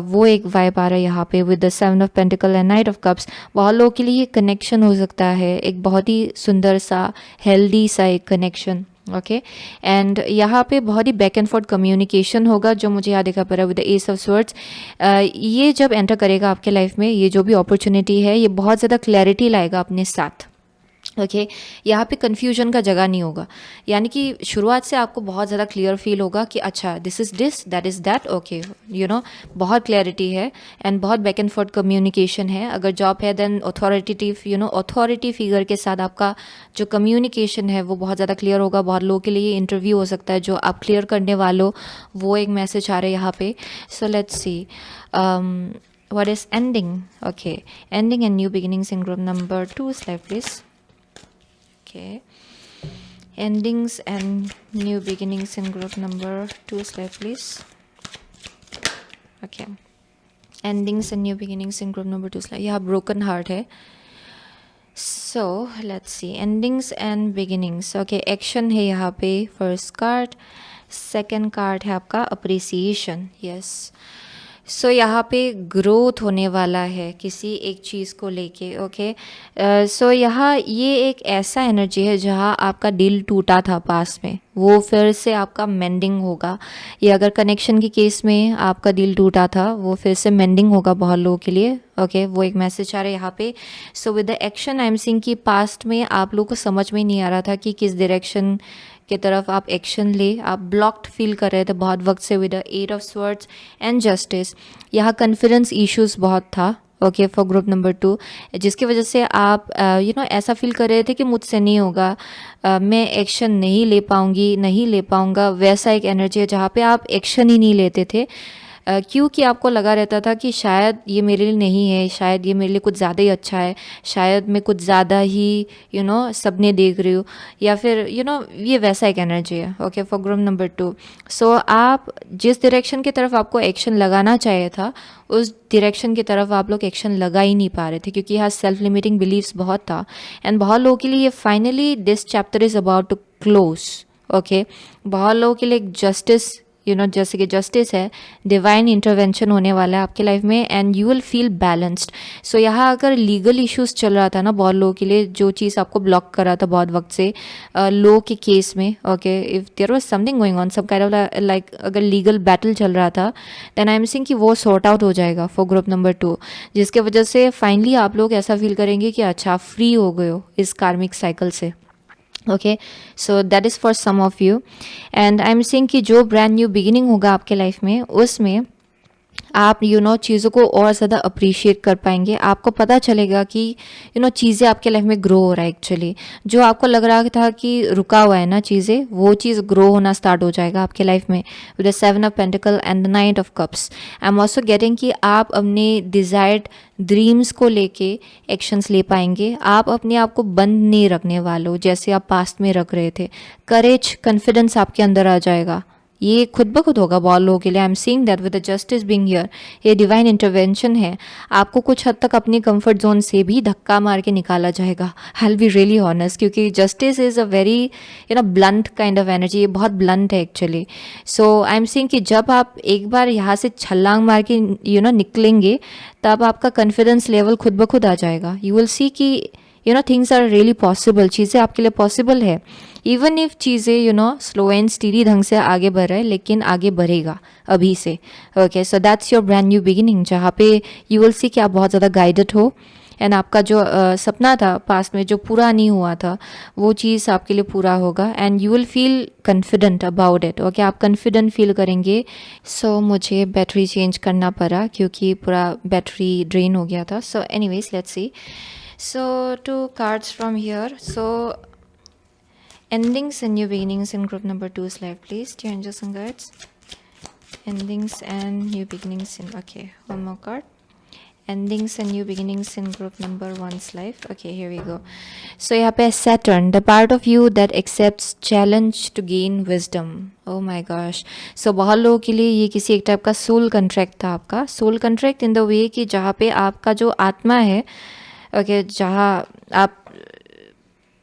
वो एक वाइब आ रहा है यहाँ पे with the 7 of pentacle and night of cups. बहुत लोगों के लिए ये कनेक्शन हो सकता है, एक बहुत ही सुंदर सा हेल्दी सा एक कनेक्शन, ओके। एंड यहाँ पे बहुत ही बैक एंड फोर्थ कम्युनिकेशन होगा, जो मुझे यहाँ देखा पड़ रहा है with the S of swords. ये जब एंटर करेगा आपके लाइफ में, ये जो भी अपॉर्चुनिटी है, ये बहुत ज़्यादा क्लैरिटी लाएगा अपने साथ, ओके। यहाँ पे कन्फ्यूजन का जगह नहीं होगा, यानी कि शुरुआत से आपको बहुत ज़्यादा क्लियर फील होगा कि अच्छा this is this, that is that, okay, बहुत क्लैरिटी है एंड बहुत बैक एंड फोर्थ कम्युनिकेशन है। अगर जॉब है देन अथॉरिटेटिव अथॉरिटी फिगर के साथ आपका जो कम्युनिकेशन है वो बहुत ज़्यादा क्लियर होगा। बहुत लोगों के लिए इंटरव्यू हो सकता है जो आप क्लियर करने वालों, वो एक मैसेज आ रहा है यहाँ पे। सो let's C what is ending, okay, ending and new beginnings in group number 2 slide please. Okay, endings and new beginnings in group number 2 slide please. Okay, endings and new beginnings in group number 2 slide. यहाँ broken heart है, so let's see endings and beginnings. Okay, action है यहाँ पे first card, second card है आपका appreciation, yes. सो यहाँ पे ग्रोथ होने वाला है किसी एक चीज़ को लेके, ओके। सो यहाँ ये एक ऐसा एनर्जी है जहाँ आपका दिल टूटा था पास में, वो फिर से आपका मेंडिंग होगा। ये अगर कनेक्शन के केस में आपका दिल टूटा था, वो फिर से मेंडिंग होगा बहुत लोगों के लिए, ओके। वो एक मैसेज आ रहा है यहाँ पे। सो with the action I am seeing कि पास्ट में आप लोगों को समझ में नहीं आ रहा था कि किस डायरेक्शन की तरफ आप एक्शन ले, आप ब्लॉक्ड फील कर रहे थे बहुत वक्त से with the 8 of swords and justice. यहाँ कॉन्फिडेंस इश्यूज बहुत था, ओके, फॉर ग्रुप नंबर 2, जिसकी वजह से आप ऐसा फील कर रहे थे कि मुझसे नहीं होगा, मैं एक्शन नहीं ले पाऊँगी, नहीं ले पाऊँगा। वैसा एक एनर्जी है जहाँ पे आप एक्शन ही नहीं लेते थे, क्योंकि आपको लगा रहता था कि शायद ये मेरे लिए नहीं है, शायद ये मेरे लिए कुछ ज़्यादा ही अच्छा है, शायद मैं कुछ ज़्यादा ही सपने देख रही हूँ, या फिर ये वैसा एक एनर्जी है, ओके, फॉर ग्रुप नंबर 2। सो आप जिस डायरेक्शन की तरफ आपको एक्शन लगाना चाहिए था, उस डायरेक्शन की तरफ आप लोग एक्शन लगा ही नहीं पा रहे थे, क्योंकि यहाँ सेल्फ लिमिटिंग बिलीव्स बहुत था। एंड बहुत लोगों के लिए finally this chapter is about to close, okay. बहुत लोगों के लिए एक जस्टिस जैसे कि जस्टिस है, डिवाइन इंटरवेंशन होने वाला है आपके लाइफ में and you will feel balanced. So यहाँ अगर लीगल इश्यूज चल रहा था ना बहुत लोगों के लिए, जो चीज़ आपको ब्लॉक कर रहा था बहुत वक्त से लो के केस में, okay, if there was something going on some kind of like अगर लीगल बैटल चल रहा था, देन आई एम सीइंग कि वो सॉर्ट आउट हो जाएगा फॉर ग्रुप नंबर 2, जिसके वजह से फाइनली आप लोग ऐसा फील करेंगे कि अच्छा फ्री हो गए हो इस कार्मिक साइकिल से, okay. So that is for some of you. And I am seeing कि जो ब्रांड न्यू बिगिनिंग होगा आपके लाइफ में, उसमें आप चीज़ों को और ज़्यादा अप्रिशिएट कर पाएंगे। आपको पता चलेगा कि चीज़ें आपके लाइफ में ग्रो हो रहा है एक्चुअली। जो आपको लग रहा था कि रुका हुआ है ना चीज़ें, वो चीज़ ग्रो होना स्टार्ट हो जाएगा आपके लाइफ में with the 7 of pentacle and the 9 of cups. I am also getting कि आप अपने डिज़ायर्ड ड्रीम्स को लेके एक्शंस ले पाएंगे। आप अपने आप को बंद नहीं रखने वालों जैसे आप पास्ट में रख रहे थे। करेज, कॉन्फिडेंस आपके अंदर आ जाएगा, ये खुद ब खुद होगा बहुत लोगों के लिए। I am seeing that with the justice being here, ये डिवाइन इंटरवेंशन है। आपको कुछ हद तक अपनी कंफर्ट जोन से भी धक्का मार के निकाला जाएगा। I will be really honest, क्योंकि justice is a very blunt kind of energy, ये बहुत ब्लंट है actually. So I am seeing कि जब आप एक बार यहाँ से छलांग मार के निकलेंगे, तब आपका कॉन्फिडेंस लेवल खुद ब खुद आ जाएगा। यू विल सी कि थिंग्स आर रियली पॉसिबल, चीज़ें आपके लिए पॉसिबल है। इवन इफ चीज़ें स्लो एंड स्टीडी ढंग से आगे बढ़ रहा है, लेकिन आगे बढ़ेगा अभी से, okay. So that's your brand new beginning, जहाँ पे यू विल सी कि आप बहुत ज़्यादा गाइडेड हो एंड आपका जो सपना था पास्ट में जो पूरा नहीं हुआ था, वो चीज़ आपके लिए पूरा होगा and you will feel confident about it, okay. आप कॉन्फिडेंट फील करेंगे। सो मुझे बैटरी चेंज करना पड़ा क्योंकि पूरा बैटरी ड्रेन हो गया था। So anyways let's see. So 2 cards from here. So endings and new beginnings in group number 2 slide please, dear angels and guides. Endings and new beginnings in, okay, one more card. Endings and new beginnings in group number one's life. Okay, here we go. So यहाँ पे Saturn, the part of you that accepts challenge to gain wisdom. Oh my gosh. So बहुत लोगों के लिए ये किसी एक टाइप का सोल कंट्रैक्ट था आपका. Soul contract in the way कि जहाँ पे आपका जो आत्मा है, ओके, जहाँ आप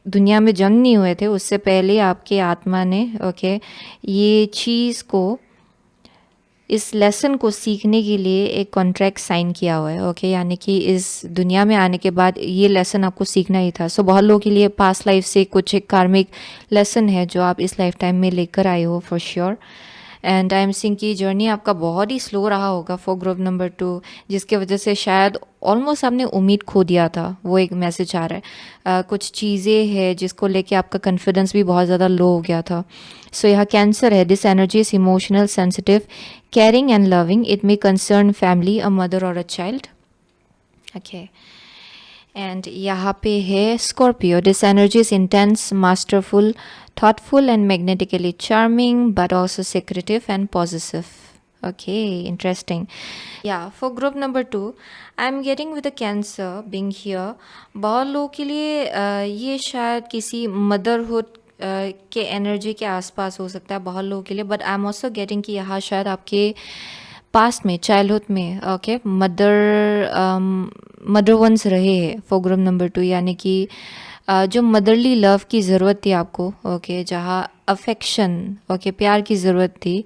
दुनिया में जन्म नहीं हुए थे उससे पहले आपके आत्मा ने, ओके, ये चीज़ को, इस लेसन को सीखने के लिए एक कॉन्ट्रैक्ट साइन किया हुआ है, ओके, यानी कि इस दुनिया में आने के बाद ये लेसन आपको सीखना ही था. सो बहुत लोगों के लिए पास्ट लाइफ से कुछ एक कार्मिक लेसन है जो आप इस लाइफ टाइम में लेकर आए हो for sure. And I M Singh की जर्नी आपका बहुत ही स्लो रहा होगा फॉर ग्रुप नंबर 2, जिसके वजह से शायद ऑलमोस्ट आपने उम्मीद खो दिया था. वो एक मैसेज आ रहा है. कुछ चीज़ें हैं जिसको लेके आपका कॉन्फिडेंस भी बहुत ज़्यादा लो हो गया था. सो यहाँ कैंसर है. This energy is emotional, sensitive, caring and loving. It may concern family, a mother or a child. Okay. And यहाँ पे है Scorpio. This energy is intense, masterful, thoughtful and magnetically charming, but also secretive and possessive. Okay, interesting. Yeah, for group number 2, I'm getting with the Cancer being here. बहुत लोगों के लिए ये शायद किसी मदरहुड के एनर्जी के आसपास हो सकता है बहुत लोगों के लिए. But I am also getting कि यहाँ शायद आपके पास्ट में, चाइल्डहुड में, ओके, मदर वंस रहे हैं फॉर ग्रुप नंबर 2, यानी कि जो मदरली लव की ज़रूरत थी आपको, ओके, जहाँ अफेक्शन, ओके, प्यार की ज़रूरत थी,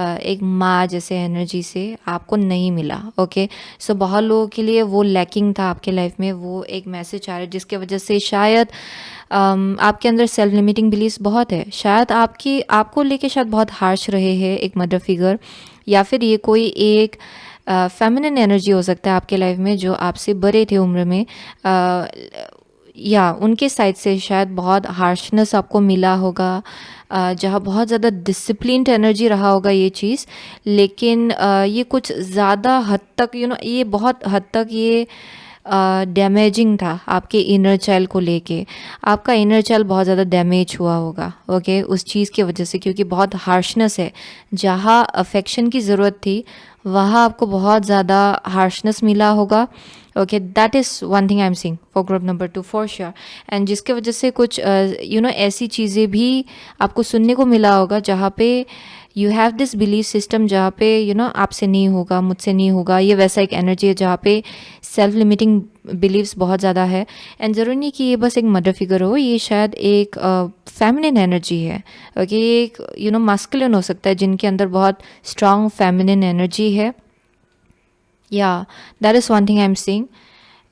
एक माँ जैसे एनर्जी से आपको नहीं मिला. ओके, सो बहुत लोगों के लिए वो लैकिंग था आपके लाइफ में. वो एक मैसेज आ रहा है जिसके वजह से शायद आपके अंदर सेल्फ लिमिटिंग बिलीव्स बहुत है. शायद आपको लेके शायद बहुत हार्श रहे हैं एक मदर फिगर, या फिर ये कोई एक फेमिनिन एनर्जी हो सकता है आपके लाइफ में जो आपसे बड़े थे उम्र में, या उनके साइड से शायद बहुत हार्शनेस आपको मिला होगा, जहाँ बहुत ज़्यादा डिसिप्लिन्ड एनर्जी रहा होगा ये चीज़. लेकिन ये कुछ ज़्यादा हद तक ये बहुत हद तक ये डैमेजिंग था आपके इनर चाइल्ड को लेके. आपका इनर चाइल्ड बहुत ज़्यादा डैमेज हुआ होगा, ओके, उस चीज़ की वजह से, क्योंकि बहुत हार्शनेस है. जहाँ अफेक्शन की ज़रूरत थी वहाँ आपको बहुत ज़्यादा हार्शनेस मिला होगा. Okay, that is one thing I am seeing for group number 2 for sure. And जिसके वजह से कुछ ऐसी चीज़ें भी आपको सुनने को मिला होगा जहाँ पे you have this belief system, जहाँ पे आपसे नहीं होगा, मुझसे नहीं होगा. ये वैसा एक एनर्जी है जहाँ पे सेल्फ लिमिटिंग बिलीव्स बहुत ज़्यादा है. एंड ज़रूरी नहीं कि ये बस एक मदर फिगर हो, ये शायद एक फेमिनिन एनर्जी है. ओके, ये एक मास्कुलिन हो सकता है जिनके अंदर बहुत स्ट्रॉन्ग फेमिनिन एनर्जी है. Yeah that is one thing I am seeing.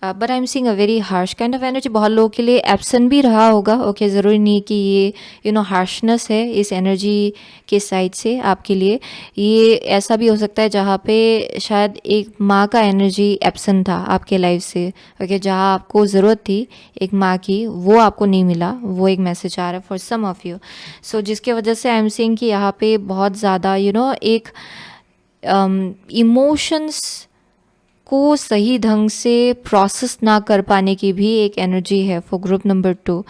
But I am seeing a very harsh kind of energy. बहुत लोगों के लिए एब्सेंट भी रहा होगा. ओके, ज़रूरी नहीं कि ये हार्शनेस है इस एनर्जी के साइड से आपके लिए. ये ऐसा भी हो सकता है जहाँ पे शायद एक माँ का एनर्जी एब्सेंट था आपके लाइफ से. ओके, जहाँ आपको ज़रूरत थी एक माँ की, वो आपको नहीं मिला. वो एक मैसेज आ रहा है फॉर सम ऑफ यू. सो जिसके वजह से आई एम सीइंग कि यहाँ पे बहुत ज़्यादा एक इमोशंस को सही ढंग से प्रोसेस ना कर पाने की भी एक एनर्जी है फॉर ग्रुप नंबर 2.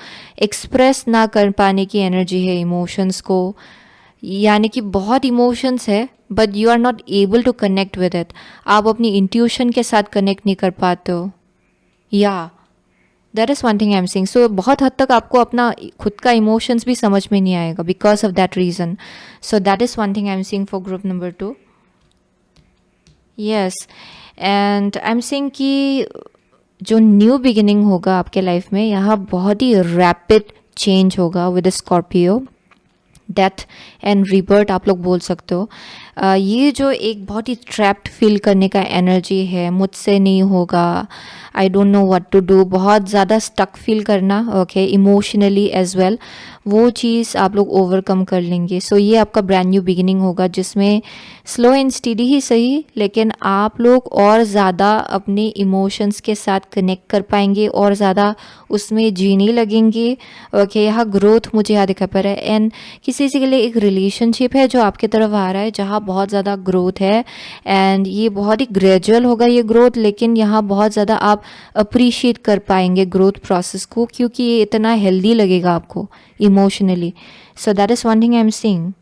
एक्सप्रेस ना कर पाने की एनर्जी है इमोशंस को, यानी कि बहुत इमोशंस है but you are not able to connect with it. आप अपनी इंट्यूशन के साथ कनेक्ट नहीं कर पाते हो. Yeah that is one thing I am seeing. So बहुत हद तक आपको अपना खुद का इमोशंस भी समझ में नहीं आएगा because of that reason. So that is one thing I am seeing for group number 2. Yes, and I am seeing कि जो न्यू बिगिनिंग होगा आपके लाइफ में, यहाँ बहुत ही रैपिड चेंज होगा with Scorpio. Death and rebirth आप लोग बोल सकते हो. ये जो एक बहुत ही ट्रैप्ड फील करने का एनर्जी है, मुझसे नहीं होगा, I don't know what to do, बहुत ज़्यादा स्टक फील करना, ओके, इमोशनली एज वेल, वो चीज़ आप लोग ओवरकम कर लेंगे. सो ये आपका ब्रांड न्यू बिगिनिंग होगा जिसमें स्लो एंड स्टीडी ही सही, लेकिन आप लोग और ज़्यादा अपने इमोशंस के साथ कनेक्ट कर पाएंगे और ज़्यादा उसमें जीने लगेंगे. ओके, यहाँ ग्रोथ मुझे यहाँ दिखा पा रहा है. एंड किसी के लिए एक रिलेशनशिप है जो आपकी तरफ आ रहा है जहाँ बहुत ज़्यादा ग्रोथ है. एंड ये बहुत ही ग्रेजुअल होगा ये ग्रोथ, लेकिन यहाँ बहुत ज़्यादा आप अप्रिशिएट कर पाएंगे ग्रोथ प्रोसेस को, क्योंकि ये इतना हेल्दी लगेगा आपको emotionally. So that is one thing I am seeing.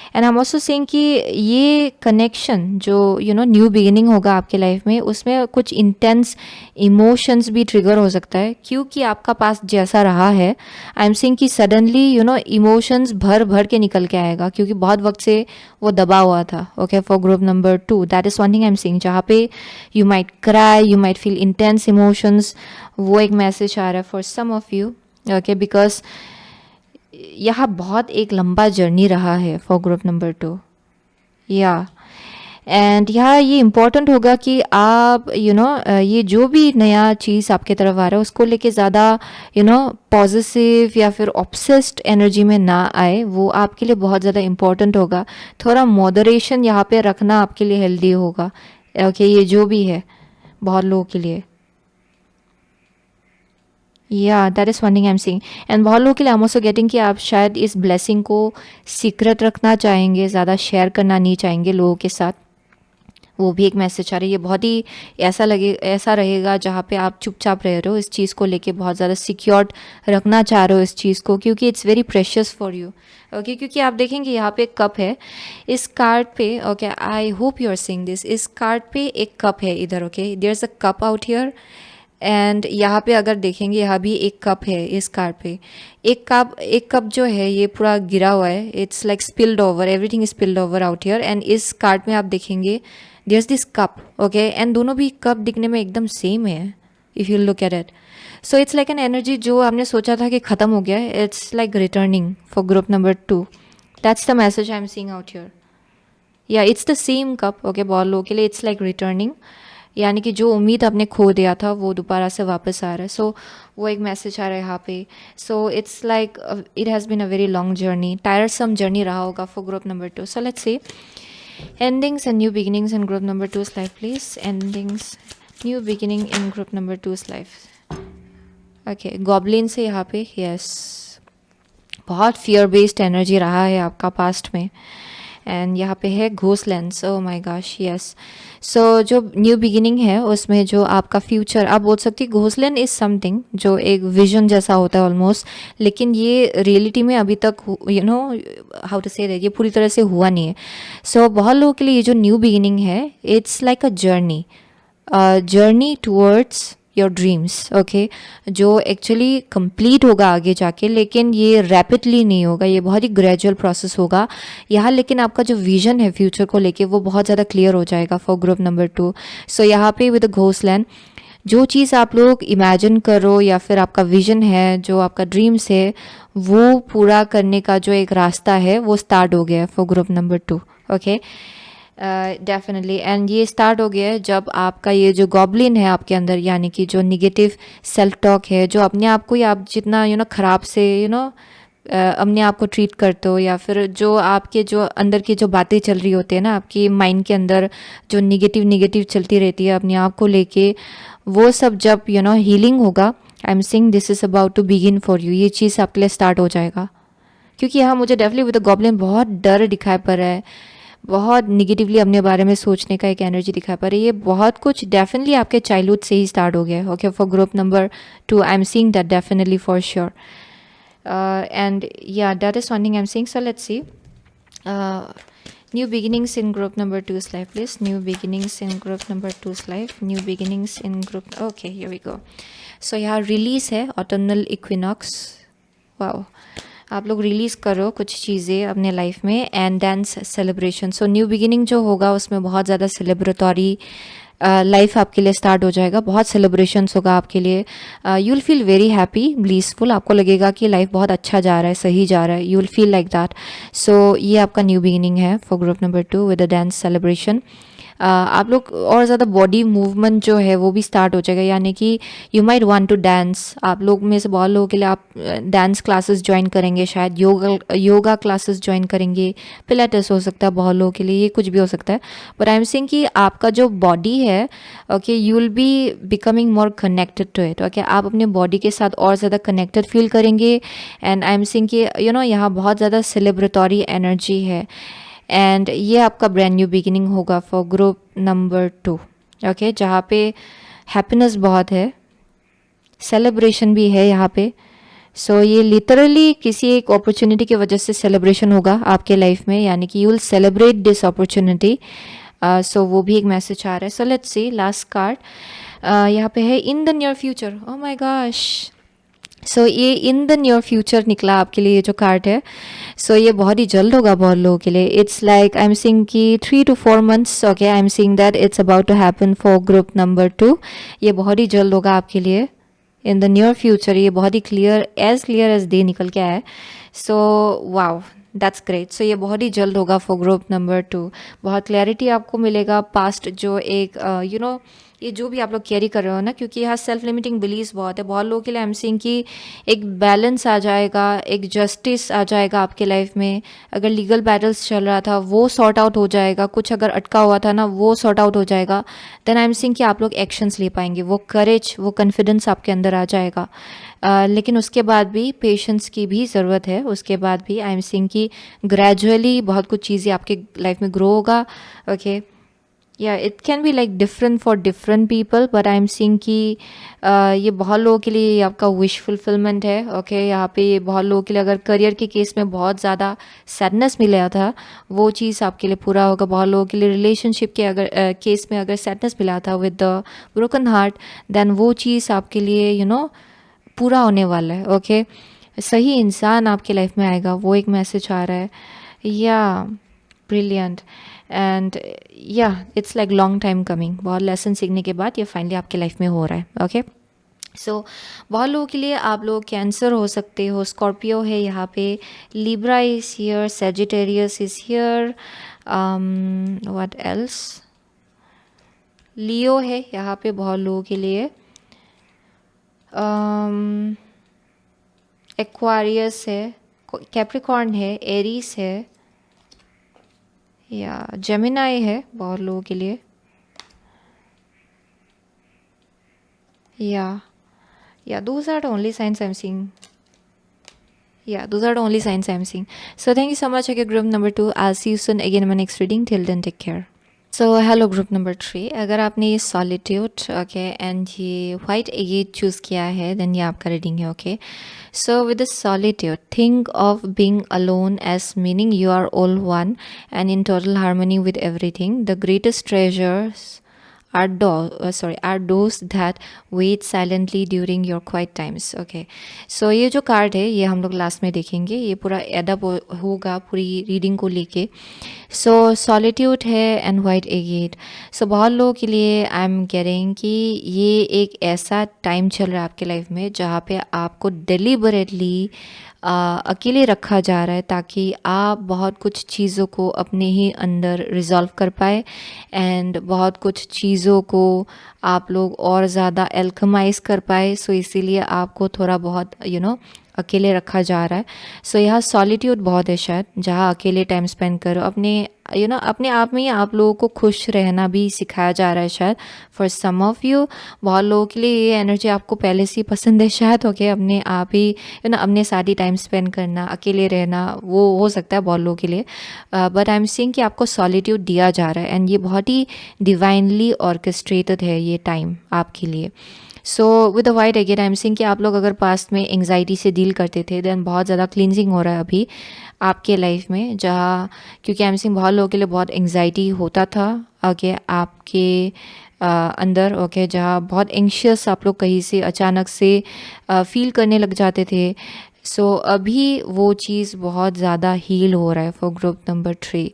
And I am also saying कि ये कनेक्शन जो न्यू बिगिनिंग होगा आपके लाइफ में, उसमें कुछ इंटेंस इमोशंस भी ट्रिगर हो सकता है, क्योंकि आपका पास जैसा रहा है। आई एम सेइंग कि सडनली इमोशंस भर भर के निकल के आएगा, क्योंकि बहुत वक्त से वो दबा हुआ था। Okay, for group number 2 that is one thing I am saying, जहाँ पे you might cry, you might feel intense emotions. वो एक मैसेज आ रहा है for some of you. Okay, because यह बहुत एक लंबा जर्नी रहा है फॉर ग्रुप नंबर 2। या एंड यहाँ ये इम्पॉर्टेंट होगा कि आप ये जो भी नया चीज़ आपके तरफ आ रहा है उसको लेके ज़्यादा पॉजिटिव या फिर ऑब्सेस्ड एनर्जी में ना आए। वो आपके लिए बहुत ज़्यादा इम्पॉर्टेंट होगा। थोड़ा मॉडरेशन यहाँ पे रखना आपके लिए हेल्दी होगा। ओके, ये जो भी है बहुत लोगों के लिए। या that is one thing I am seeing. And बहुत लोगों के लिए आई एम ऑल्सो गेटिंग कि आप शायद इस ब्लेसिंग को सीक्रेट रखना चाहेंगे, ज़्यादा शेयर करना नहीं चाहेंगे लोगों के साथ। वो भी एक मैसेज आ रही है। ये बहुत ही ऐसा रहेगा जहाँ पे आप चुपचाप रह रहे हो, इस चीज़ को लेके बहुत ज़्यादा सिक्योर्ड रखना चाह रहे हो इस चीज़ को, क्योंकि it's very precious for you. Okay, क्योंकि आप देखेंगे यहाँ पे एक कप है इस कार्ड पे। Okay, I hope you are seeing this. इस कार्ड पे एक कप है इधर। Okay, there is a cup out here. And यहाँ पे अगर देखेंगे यहाँ भी एक कप है इस कार्ड पे। एक कप जो है ये पूरा गिरा हुआ है। It's like spilled over, everything is spilled over out here. And इस कार्ड में आप देखेंगे there is this cup. Okay, and दोनों भी कप दिखने में एकदम सेम है if you look at it. So it's like an energy जो आपने सोचा था कि ख़त्म हो गया है, it's like returning for group number 2। That's the message I am seeing out here. या it's the same cup. Okay, बहुत लोगों के लिए इट्स लाइक रिटर्निंग, यानी कि जो उम्मीद आपने खो दिया था वो दोबारा से वापस आ रहा है। सो वो एक मैसेज आ रहा है यहाँ पे। So it's like it has been a very long journey, tiresome journey रहा होगा for group number 2। So let's see endings and new beginnings in group number 2's life, please. Endings, new beginning in group number 2's life. Okay, goblin से यहाँ पे यस बहुत फियर बेस्ड एनर्जी रहा है आपका पास्ट में। एंड यहाँ पे है Ghostlands. Oh my gosh, yes. So जो न्यू बिगिनिंग है उसमें जो आपका फ्यूचर, आप बोल सकते हैं घोस्टलैंड इज़ समथिंग जो एक विजन जैसा होता है ऑलमोस्ट, लेकिन ये रियलिटी में अभी तक हाउ टू से दैट, ये पूरी तरह से हुआ नहीं है। सो बहुत लोगों के लिए ये जो न्यू बिगिनिंग है it's like a journey towards your dreams. Okay, जो एक्चुअली कंप्लीट होगा आगे जाके, लेकिन ये रैपिडली नहीं होगा, ये बहुत ही ग्रेजुअल प्रोसेस होगा यहाँ। लेकिन आपका जो विजन है फ्यूचर को लेके वो बहुत ज़्यादा क्लियर हो जाएगा फॉर ग्रुप नंबर 2। सो यहाँ पे विद घोस्टलैंड जो चीज़ आप लोग इमेजिन करो या फिर आपका विजन है, जो आपका ड्रीम्स है, वो पूरा करने का जो एक रास्ता है वो स्टार्ट हो गया है for group number 2। Okay, definitely. And ये स्टार्ट हो गया है जब आपका ये जो गॉब्लिन है आपके अंदर, यानी कि जो निगेटिव सेल्फ टॉक है, जो अपने आप को ही आप जितना ख़राब से अपने आप को ट्रीट करते हो, या फिर जो आपके जो अंदर की जो बातें चल रही होती है ना आपकी माइंड के अंदर, जो निगेटिव चलती रहती है अपने आप को लेके, वो सब जब हीलिंग होगा, I am saying this is about to begin for you. ये चीज़ आपके लिए स्टार्ट हो जाएगा, क्योंकि यहाँ मुझे डेफिनेटली विद द गॉब्लिन बहुत डर दिखाई पड़ रहा है, बहुत निगेटिवली अपने बारे में सोचने का एक एनर्जी दिखाई पड़ रही है। ये बहुत कुछ डेफिनेटली आपके चाइल्डहुड से ही स्टार्ट हो गया है। Okay, for group number 2 I am seeing that definitely for sure. And yeah that is one thing I am seeing. So let's see new beginnings in group number 2's life, please. New beginnings in group number 2's life. New beginnings in group, okay, here we go. So यहाँ रिलीज है ऑटोनल इक्विनॉक्स। वाओ, आप लोग रिलीज़ करो कुछ चीज़ें अपने लाइफ में। And dance celebration. So new beginning जो होगा उसमें बहुत ज़्यादा सेलिब्रेटरी लाइफ आपके लिए स्टार्ट हो जाएगा, बहुत सेलिब्रेशंस होगा आपके लिए। You will feel very happy, blissful, आपको लगेगा कि लाइफ बहुत अच्छा जा रहा है, सही जा रहा है, you will feel like that. So ये आपका न्यू बिगिनिंग है for group number 2 with the dance celebration. आप लोग और ज़्यादा बॉडी मूवमेंट जो है वो भी स्टार्ट हो जाएगा, यानी कि you might want to dance. आप लोग में से बहुत लोगों के लिए आप डांस क्लासेस ज्वाइन करेंगे, शायद योगा क्लासेस ज्वाइन करेंगे, पिलाटेस हो सकता है बहुत लोगों के लिए, ये कुछ भी हो सकता है। बट आई एम सेइंग कि आपका जो बॉडी है, okay, you will be becoming more connected to it. Okay, आप अपने बॉडी के साथ और ज़्यादा कनेक्टेड फील करेंगे। एंड आई एम सेइंग कि यहाँ बहुत ज़्यादा सेलिब्रेटरी एनर्जी है। एंड ये आपका ब्रांड न्यू बिगिनिंग होगा फॉर ग्रुप नंबर 2। ओके, जहाँ पे हैप्पीनेस बहुत है, सेलिब्रेशन भी है यहाँ पे। सो ये लिटरली किसी एक अपॉर्चुनिटी की वजह से सेलिब्रेशन होगा आपके लाइफ में, यानी कि you will celebrate this opportunity. So वो भी एक मैसेज आ रहा है। So let's see last card. यहाँ पे है in the near future. Oh my gosh, so ये इन द नियर फ्यूचर निकला आपके लिए, ये जो कार्ड है। सो ये बहुत ही जल्द होगा बहुत लोगों के लिए। It's like I am seeing कि 3 to 4 months। Okay, I am seeing that it's about to happen for group number 2। ये बहुत ही जल्द होगा आपके लिए इन द नियर फ्यूचर। ये बहुत ही क्लियर एज डे निकल के आया है। So wow, that's great. So ये बहुत ही जल्द होगा फॉर ग्रुप नंबर 2। बहुत क्लैरिटी आपको मिलेगा। पास्ट जो एक ये जो भी आप लोग कैरी कर रहे हो ना, क्योंकि यहाँ सेल्फ लिमिटिंग बिलीव्स बहुत है बहुत लोगों के लिए। आई एम सीइंग कि एक बैलेंस आ जाएगा, एक जस्टिस आ जाएगा आपके लाइफ में। अगर लीगल बैटल्स चल रहा था वो सॉर्ट आउट हो जाएगा, कुछ अगर अटका हुआ था ना वो सॉर्ट आउट हो जाएगा। देन आई एम सीइंग कि आप लोग एक्शंस ले पाएंगे। वो करेज, वो कॉन्फिडेंस आपके अंदर आ जाएगा। लेकिन उसके बाद भी पेशेंस की भी ज़रूरत है। उसके बाद भी आई एम सीइंग कि ग्रेजुअली बहुत कुछ चीज़ें आपके लाइफ में ग्रो होगा। ओके, या it can be like different for different people, but I am seeing कि ये बहुत लोगों के लिए आपका विश फुलफिलमेंट है। ओके, यहाँ पे ये बहुत लोगों के लिए अगर करियर के केस में बहुत ज़्यादा सैडनेस मिला था वो चीज़ आपके लिए पूरा होगा। बहुत लोगों के लिए रिलेशनशिप के अगर केस में अगर सैडनेस मिला था with the broken heart, then वो चीज़ आपके लिए पूरा होने वाला है। ओके, सही इंसान आपके लाइफ में आएगा, वो एक मैसेज आ रहा है। या ब्रिलियंट। एंड या it's like long time coming. बहुत लेसन सीखने के बाद ये फाइनली आपके लाइफ में हो रहा है। ओके, सो बहुत लोगों के लिए आप लोग कैंसर हो सकते हो, स्कॉर्पियो है यहाँ पे, Libra is here, Sagittarius is here, what else, Leo है यहाँ पे बहुत लोगों के लिए, एक्वारियस है, कैप्रिकॉर्न है, एरीस है, या जेमिनाई है बहुत लोगों के लिए। या those are the only signs I'm seeing. Yeah, those are the only signs I'm seeing. So thank you so much, okay, group number 2. I'll see you soon again in my next reading. Till then, take care. So hello group number 3। अगर आपने ये सॉलिट्यूड ओके एंड ये वाइट एगेट चूज़ किया है, देन ये आपका रीडिंग है। Okay, so with the solitude think of being alone as meaning you are all one and in total harmony with everything. The greatest treasures are those that wait silently during your quiet times. Okay, so ये जो कार्ड है ये हम लोग लास्ट में देखेंगे, ये पूरा एडअप होगा पूरी रीडिंग को लेके। सो सॉलिट्यूड है एंड वाइट एगेट। सो बहुत लोगों के लिए आई एम कह कि ये एक ऐसा टाइम चल रहा है आपके लाइफ में जहाँ पे आपको डेलिबरेटली अकेले रखा जा रहा है ताकि आप बहुत कुछ चीज़ों को अपने ही अंदर रिजॉल्व कर पाए एंड बहुत कुछ चीज़ों को आप लोग और ज़्यादा एल्कमाइज़ कर पाए। सो इसीलिए आपको थोड़ा बहुत अकेले रखा जा रहा है। सो यहाँ सॉलिट्यूड बहुत है शायद, जहाँ अकेले टाइम स्पेंड करो, अपने अपने आप में ही आप लोगों को खुश रहना भी सिखाया जा रहा है शायद फॉर सम ऑफ यू। बहुत लोगों के लिए ये एनर्जी आपको पहले से ही पसंद है शायद। ओके, अपने आप ही अपने साथ ही टाइम स्पेंड करना, अकेले रहना, वो हो सकता है बहुत लोगों के लिए। बट आई एम सीइंग कि आपको सॉलिट्यूड दिया जा रहा है एंड ये बहुत ही डिवाइनली ऑर्केस्ट्रेटेड है ये टाइम आपके लिए। सो with the white again I am seeing कि आप लोग अगर पास्ट में एंग्जाइटी से डील करते थे, देन बहुत ज़्यादा क्लींजिंग हो रहा है अभी आपके लाइफ में, जहाँ क्योंकि आई एम सीइंग बहुत लोगों के लिए बहुत एंग्जाइटी होता था ओके आपके अंदर। ओके, जहाँ बहुत एंशियस आप लोग कहीं से अचानक से फील करने लग जाते थे। सो अभी वो चीज़ बहुत ज़्यादा हील हो रहा है फॉर ग्रुप नंबर 3।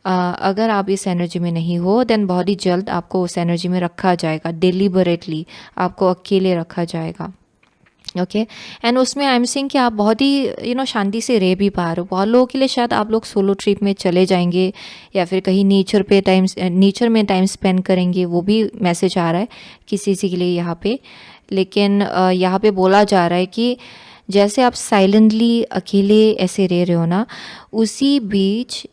अगर आप इस एनर्जी में नहीं हो, देन बहुत ही जल्द आपको उस एनर्जी में रखा जाएगा, डेलिबरेटली आपको अकेले रखा जाएगा। ओके, एंड उसमें आई एम सीइंग कि आप बहुत ही शांति से रह भी पा रहे हो। बहुत लोगों के लिए शायद आप लोग सोलो ट्रिप में चले जाएंगे या फिर कहीं नेचर में टाइम स्पेंड करेंगे, वो भी मैसेज आ रहा है किसी के लिए यहाँ पे। लेकिन यहाँ पे बोला जा रहा है कि जैसे आप साइलेंटली अकेले ऐसे रह रहे हो ना, उसी बीच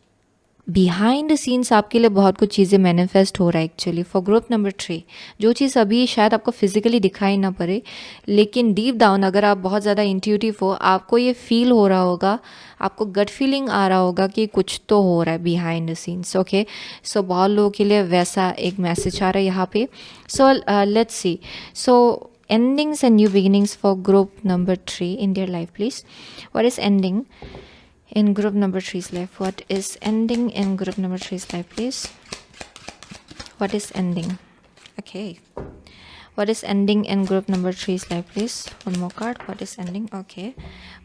बिहाइंड द सीन्स आपके लिए बहुत कुछ चीज़ें मैनिफेस्ट हो रहा है एक्चुअली फॉर ग्रुप नंबर 3। जो चीज़ अभी शायद आपको फिजिकली दिखाई ना पड़े, लेकिन डीप डाउन अगर आप बहुत ज़्यादा इंट्यूटिव हो, आपको ये फील हो रहा होगा, आपको गट फीलिंग आ रहा होगा कि कुछ तो हो रहा है बिहाइंड द सीन्स। ओके, सो बहुत लोगों के लिए वैसा एक मैसेज आ रहा है यहाँ पे। सो let's C. So endings and new beginnings for group number 3 in their life, please? What is ending in group number 3's life? What is ending in group number 3's life, please? What is ending? Okay. What is ending in group number 3's life, please? One more card. What is ending? Okay.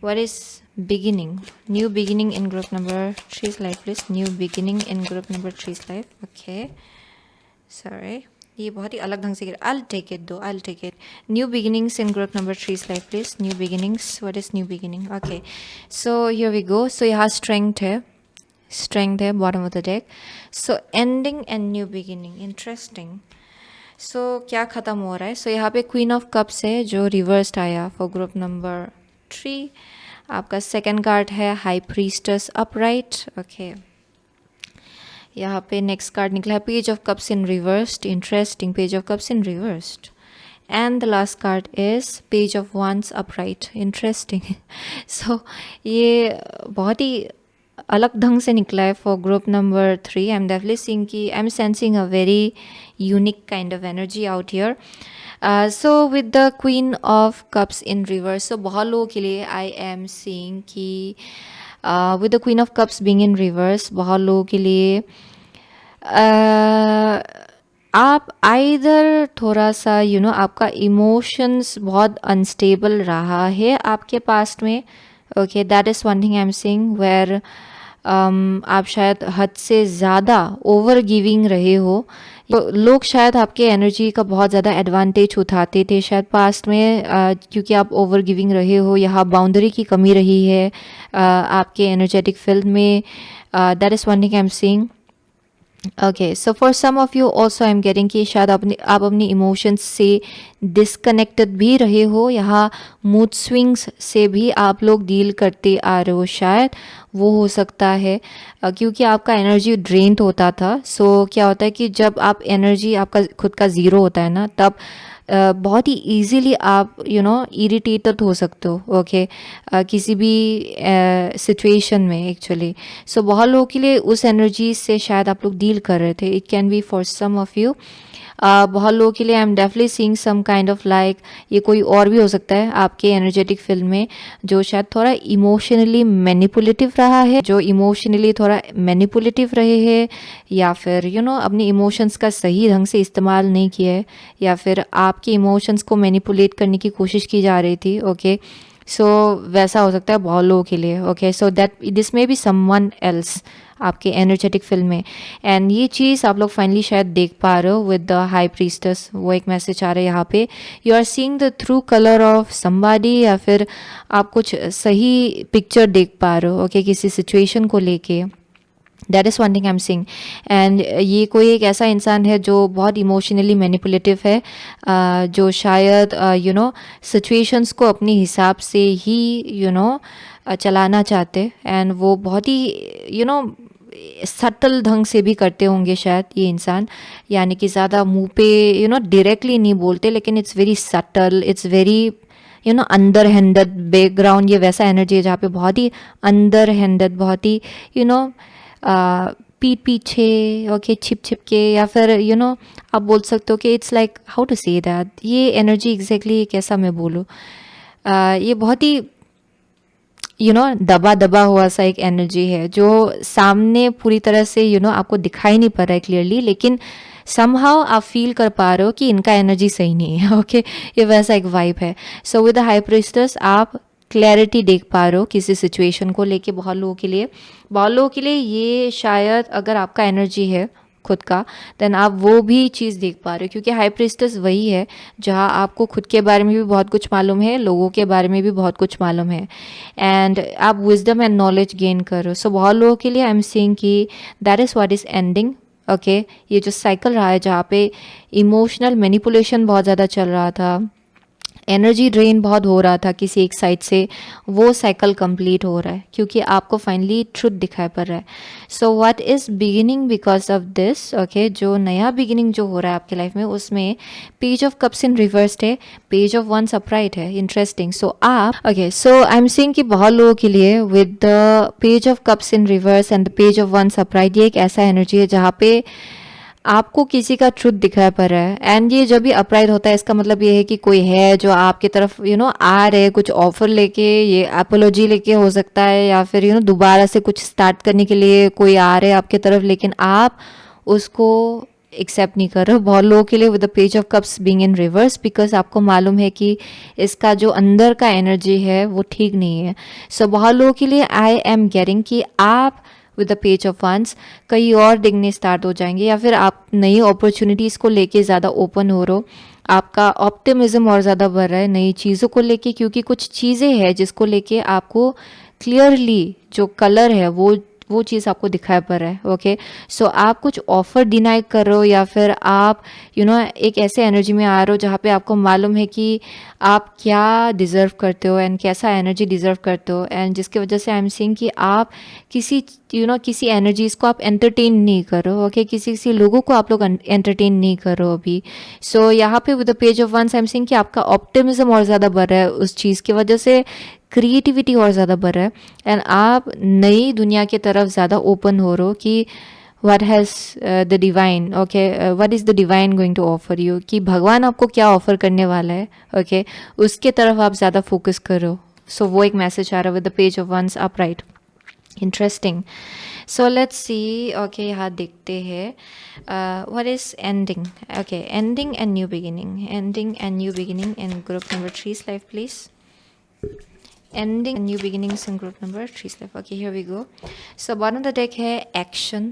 What is beginning? New beginning in group number 3's life, please. New beginning in group number 3's life. Okay. Sorry. ये बहुत ही अलग ढंग से गिरा. I'll take it though. I'll take it. New beginnings in group number 3's life, please. New beginnings. What is new beginning? Okay. So here we go. So यहाँ strength है. Strength है bottom of the deck. So ending and new beginning. Interesting. So क्या ख़त्म हो रहा है? So यहाँ पे क्वीन ऑफ कप्स है जो रिवर्स्ड आया फॉर ग्रुप नंबर 3. आपका सेकंड कार्ड है हाई प्रीस्टेस अपराइट. ओके. यहाँ पे नेक्स्ट कार्ड निकला है page of cups in reversed. Interesting. Page of cups in reversed. And the last card is page of wands upright. Interesting. So ये बहुत ही अलग ढंग से निकला है for group number 3. I am definitely seeing कि I am sensing a very unique kind of energy out here. So with the queen of cups in reverse, so बहुत लोगों के लिए आई एम सीइंग कि with the queen of cups being in reverse बहुत लोगों के लिए आप आइदर थोड़ा सा आपका इमोशंस बहुत अनस्टेबल रहा है आपके पास्ट में. Okay, that is one thing I am seeing where आप शायद हद से ज़्यादा ओवर गिविंग रहे हो. तो लोग शायद आपके एनर्जी का बहुत ज़्यादा एडवांटेज उठाते थे शायद पास्ट में, क्योंकि आप ओवर गिविंग रहे हो. यहाँ बाउंड्री की कमी रही है आपके एनर्जेटिक फील्ड में. That is one thing I am seeing. Okay, so for some of you also I am getting कि शायद आप अपनी इमोशंस से डिस्कनेक्टेड भी रहे हो. यहाँ मूड स्विंग्स से भी आप लोग डील करते आ रहे हो शायद, वो हो सकता है क्योंकि आपका एनर्जी ड्रेन्ड होता था. सो क्या होता है कि जब आप एनर्जी आपका खुद का ज़ीरो होता है ना, तब बहुत ही इजीली आप इरिटेटेड हो सकते हो. ओके, किसी भी सिचुएशन में एक्चुअली. सो बहुत लोगों के लिए उस एनर्जी से शायद आप लोग डील कर रहे थे. It can be for some of you. बहुत लोगों के लिए I am definitely seeing some kind of like ये कोई और भी हो सकता है आपके एनर्जेटिक फील्ड में जो शायद थोड़ा इमोशनली मैनिपुलेटिव रहा है, जो इमोशनली थोड़ा मैनिपुलेटिव रहे हैं, या फिर अपने इमोशंस का सही ढंग से इस्तेमाल नहीं किया है, या फिर आपके इमोशंस को मैनिपुलेट करने की कोशिश की जा रही थी. ओके, सो वैसा हो सकता है बहुत लोगों के लिए. Okay, so that this may be someone else आपके एनर्जेटिक फील्ड में. एंड ये चीज़ आप लोग फाइनली शायद देख पा रहे हो विद द हाई प्रीस्टेस. वो एक मैसेज आ रहा है यहाँ पे, you are seeing the true colour of somebody, या फिर आप कुछ सही पिक्चर देख पा रहे हो. ओके, किसी सिचुएशन को लेके. That is one thing I am seeing. And ये कोई एक ऐसा इंसान है जो बहुत इमोशनली मैनिपुलेटिव है, जो शायद सिचुएशंस को अपने हिसाब से ही चलाना चाहते. एंड वो बहुत ही सटल ढंग से भी करते होंगे शायद ये इंसान, यानी कि ज़्यादा मुंह पे डायरेक्टली नहीं बोलते, लेकिन it's very subtle, it's very under handed background. ये वैसा एनर्जी है जहाँ पे बहुत ही अंडर हैंडेड, बहुत ही पीठ पीछे, ओके, छिप छिप के, या फिर आप बोल सकते हो कि it's like how to say that. ये एनर्जी एग्जैक्टली कैसा मैं बोलूँ, ये बहुत ही दबा दबा हुआ सा एक एनर्जी है जो सामने पूरी तरह से आपको दिखाई नहीं पड़ रहा है क्लियरली, लेकिन समहाउ आप फील कर पा रहे हो कि इनका एनर्जी सही नहीं है. ओके, ये वैसा एक वाइब है. सो विद द हाई प्रीस्टेस आप क्लैरिटी देख पा रहे हो किसी सिचुएशन को लेके. बहुत लोगों के लिए ये शायद अगर आपका एनर्जी है खुद का, देन आप वो भी चीज़ देख पा रहे हो, क्योंकि हाई प्रीस्टेस वही है जहाँ आपको खुद के बारे में भी बहुत कुछ मालूम है, लोगों के बारे में भी बहुत कुछ मालूम है, एंड आप विजडम एंड नॉलेज गेन कर रहे हो. सो बहुत लोगों के लिए आई एम सीइंग कि that is what is ending. Okay, ये जो साइकिल रहा है जहाँ पे इमोशनल मैनिपुलेशन बहुत ज़्यादा चल रहा था, एनर्जी ड्रेन बहुत हो रहा था किसी एक साइड से, वो साइकिल कंप्लीट हो रहा है क्योंकि आपको फाइनली ट्रुथ दिखाई पड़ रहा है. So what is beginning because of this. Okay, जो नया बिगिनिंग जो हो रहा है आपके लाइफ में, उसमें page of cups in reversed है, पेज ऑफ wands अपराइट है. Interesting. So I am seeing कि बहुत लोगों के लिए with the page of cups in reverse and the page of wands upright, ये एक ऐसा एनर्जी है जहाँ पे आपको किसी का ट्रुथ दिखाई पड़ रहा है, एंड ये जब भी अपराइज होता है इसका मतलब ये है कि कोई है जो आपकी तरफ आ रहे हैं कुछ ऑफर लेके, ये अपोलॉजी लेके हो सकता है, या फिर दोबारा से कुछ स्टार्ट करने के लिए कोई आ रहे हैं आपकी तरफ, लेकिन आप उसको एक्सेप्ट नहीं कर रहे हो। बहुत लोगों के लिए with the page of cups being in reverse, because आपको मालूम है कि इसका जो अंदर का एनर्जी है वो ठीक नहीं है। सो बहुत लोगों के लिए आई एम गेटिंग कि आप with the page of wands कहीं और दिखने स्टार्ट हो जाएंगे, या फिर आप नई अपॉर्चुनिटीज़ को लेके ज़्यादा ओपन हो रहे हो, आपका ऑप्टिमिज्म और ज़्यादा बढ़ रहा है नई चीज़ों को लेके, क्योंकि कुछ चीज़ें हैं जिसको लेके आपको क्लियरली जो कलर है वो चीज़ आपको दिखाई पड़ रहा है। ओके, सो आप कुछ ऑफर डिनाई कर रहे हो, या फिर आप एक ऐसे एनर्जी में आ रहे हो जहाँ पे आपको मालूम है कि आप क्या डिज़र्व करते हो एंड कैसा एनर्जी डिज़र्व करते हो, एंड जिसकी वजह से आई एम सीइंग कि आप किसी किसी एनर्जीज को आप एंटरटेन नहीं कर रहे हो। ओके, किसी किसी लोगों को आप लोग एंटरटेन नहीं कर रहे हो अभी। सो यहाँ पे with the page of wands I am seeing कि आपका ऑप्टिमिज्म और ज़्यादा बढ़ रहा है, उस चीज़ की वजह से क्रिएटिविटी और ज़्यादा बढ़ रहा है, एंड आप नई दुनिया की तरफ ज़्यादा ओपन हो रहे हो कि what has the divine, okay, what is the divine going to offer you, कि भगवान आपको क्या ऑफर करने वाला है। ओके, उसके तरफ आप ज़्यादा फोकस करो। सो वो एक मैसेज आ रहा है with the page of wands upright. Interesting. So let's see. Okay, यहाँ देखते हैं what is ending. Okay, ending and new beginning, ending and new beginning in group number 3's life please. Ending and new beginnings in group number 3's life. Okay, here we go. So bottom of the deck है action.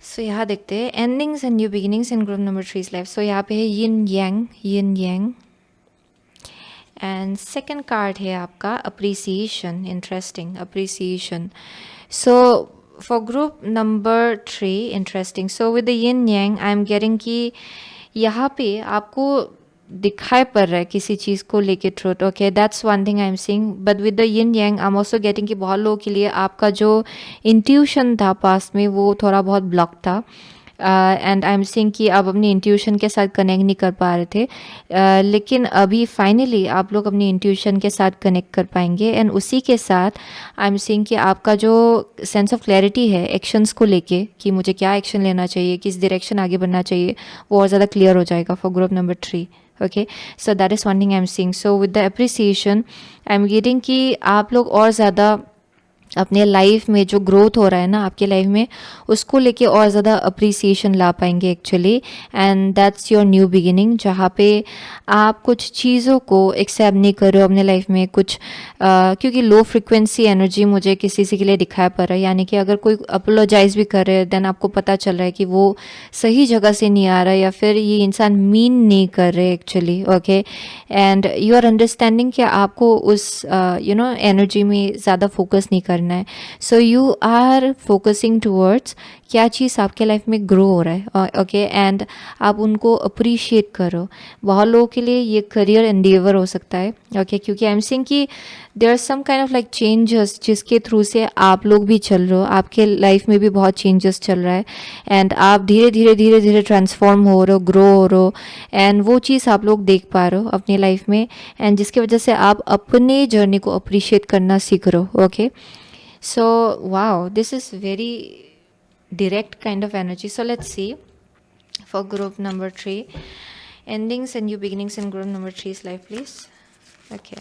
So यहाँ देखते हैं endings and new beginnings in group number 3's life. So यहाँ पे है yin yang. And second card है आपका appreciation. Interesting, appreciation. So for group number 3, interesting. So with the yin yang I'm getting कि यहाँ पे आपको दिखाई पड़ रहा है किसी चीज़ को लेके truth. Okay, that's one thing I am seeing, but with the yin Yang I am also getting कि बहुत लोगों के लिए आपका जो इंट्यूशन था पास्ट में वो थोड़ा बहुत ब्लॉक था, एंड आई एम सीइंग कि आप अपनी इंट्यूशन के साथ कनेक्ट नहीं कर पा रहे थे, लेकिन अभी फाइनली आप लोग अपनी इंट्यूशन के साथ कनेक्ट कर पाएंगे, एंड उसी के साथ आई एम सीइंग कि आपका जो सेंस ऑफ क्लैरिटी है एक्शंस को लेके कि मुझे क्या एक्शन लेना चाहिए, किस डायरेक्शन आगे बढ़ना चाहिए, वो और ज़्यादा क्लियर हो जाएगा for group number 3। okay, so that is one thing I'm seeing. So with the appreciation I'm getting कि आप लोग और ज़्यादा अपने लाइफ में जो ग्रोथ हो रहा है ना आपके लाइफ में उसको लेके और ज़्यादा अप्रिसिएशन ला पाएंगे actually, and that's your new beginning, जहाँ पे आप कुछ चीज़ों को एक्सेप्ट नहीं कर रहे हो अपने लाइफ में कुछ, क्योंकि लो फ्रिक्वेंसी एनर्जी मुझे किसी के लिए दिखाई पड़ रहा है, यानी कि अगर कोई अपोलोजाइज भी कर रहे हैं देन आपको पता चल रहा है कि वो सही जगह से नहीं आ रहा है, या फिर ये इंसान मीन नहीं कर रहे actually. Okay, and you are understanding कि आपको उस एनर्जी में ज़्यादा फोकस नहीं करना है। So you are focusing towards क्या चीज़ आपके लाइफ में ग्रो हो रहा है। ओके, एंड आप उनको अप्रिशिएट करो। बहुत लोगों के लिए ये करियर एंडेवर हो सकता है। ओके, क्योंकि आई एम सेइंग कि there are some kind of like changes जिसके थ्रू से आप लोग भी चल रहे हो, आपके लाइफ में भी बहुत चेंजेस चल रहा है, एंड आप धीरे धीरे ट्रांसफॉर्म हो रहे हो, ग्रो हो रहे हो, एंड वो चीज़ आप लोग देख पा रहे हो अपनी लाइफ में, एंड जिसकी वजह से आप अपने जर्नी को अप्रिशिएट करना सीख रहे हो। Okay, so wow, this is very direct kind of energy. So let's see for group number 3, endings and new beginnings in group number 3's life please. Okay,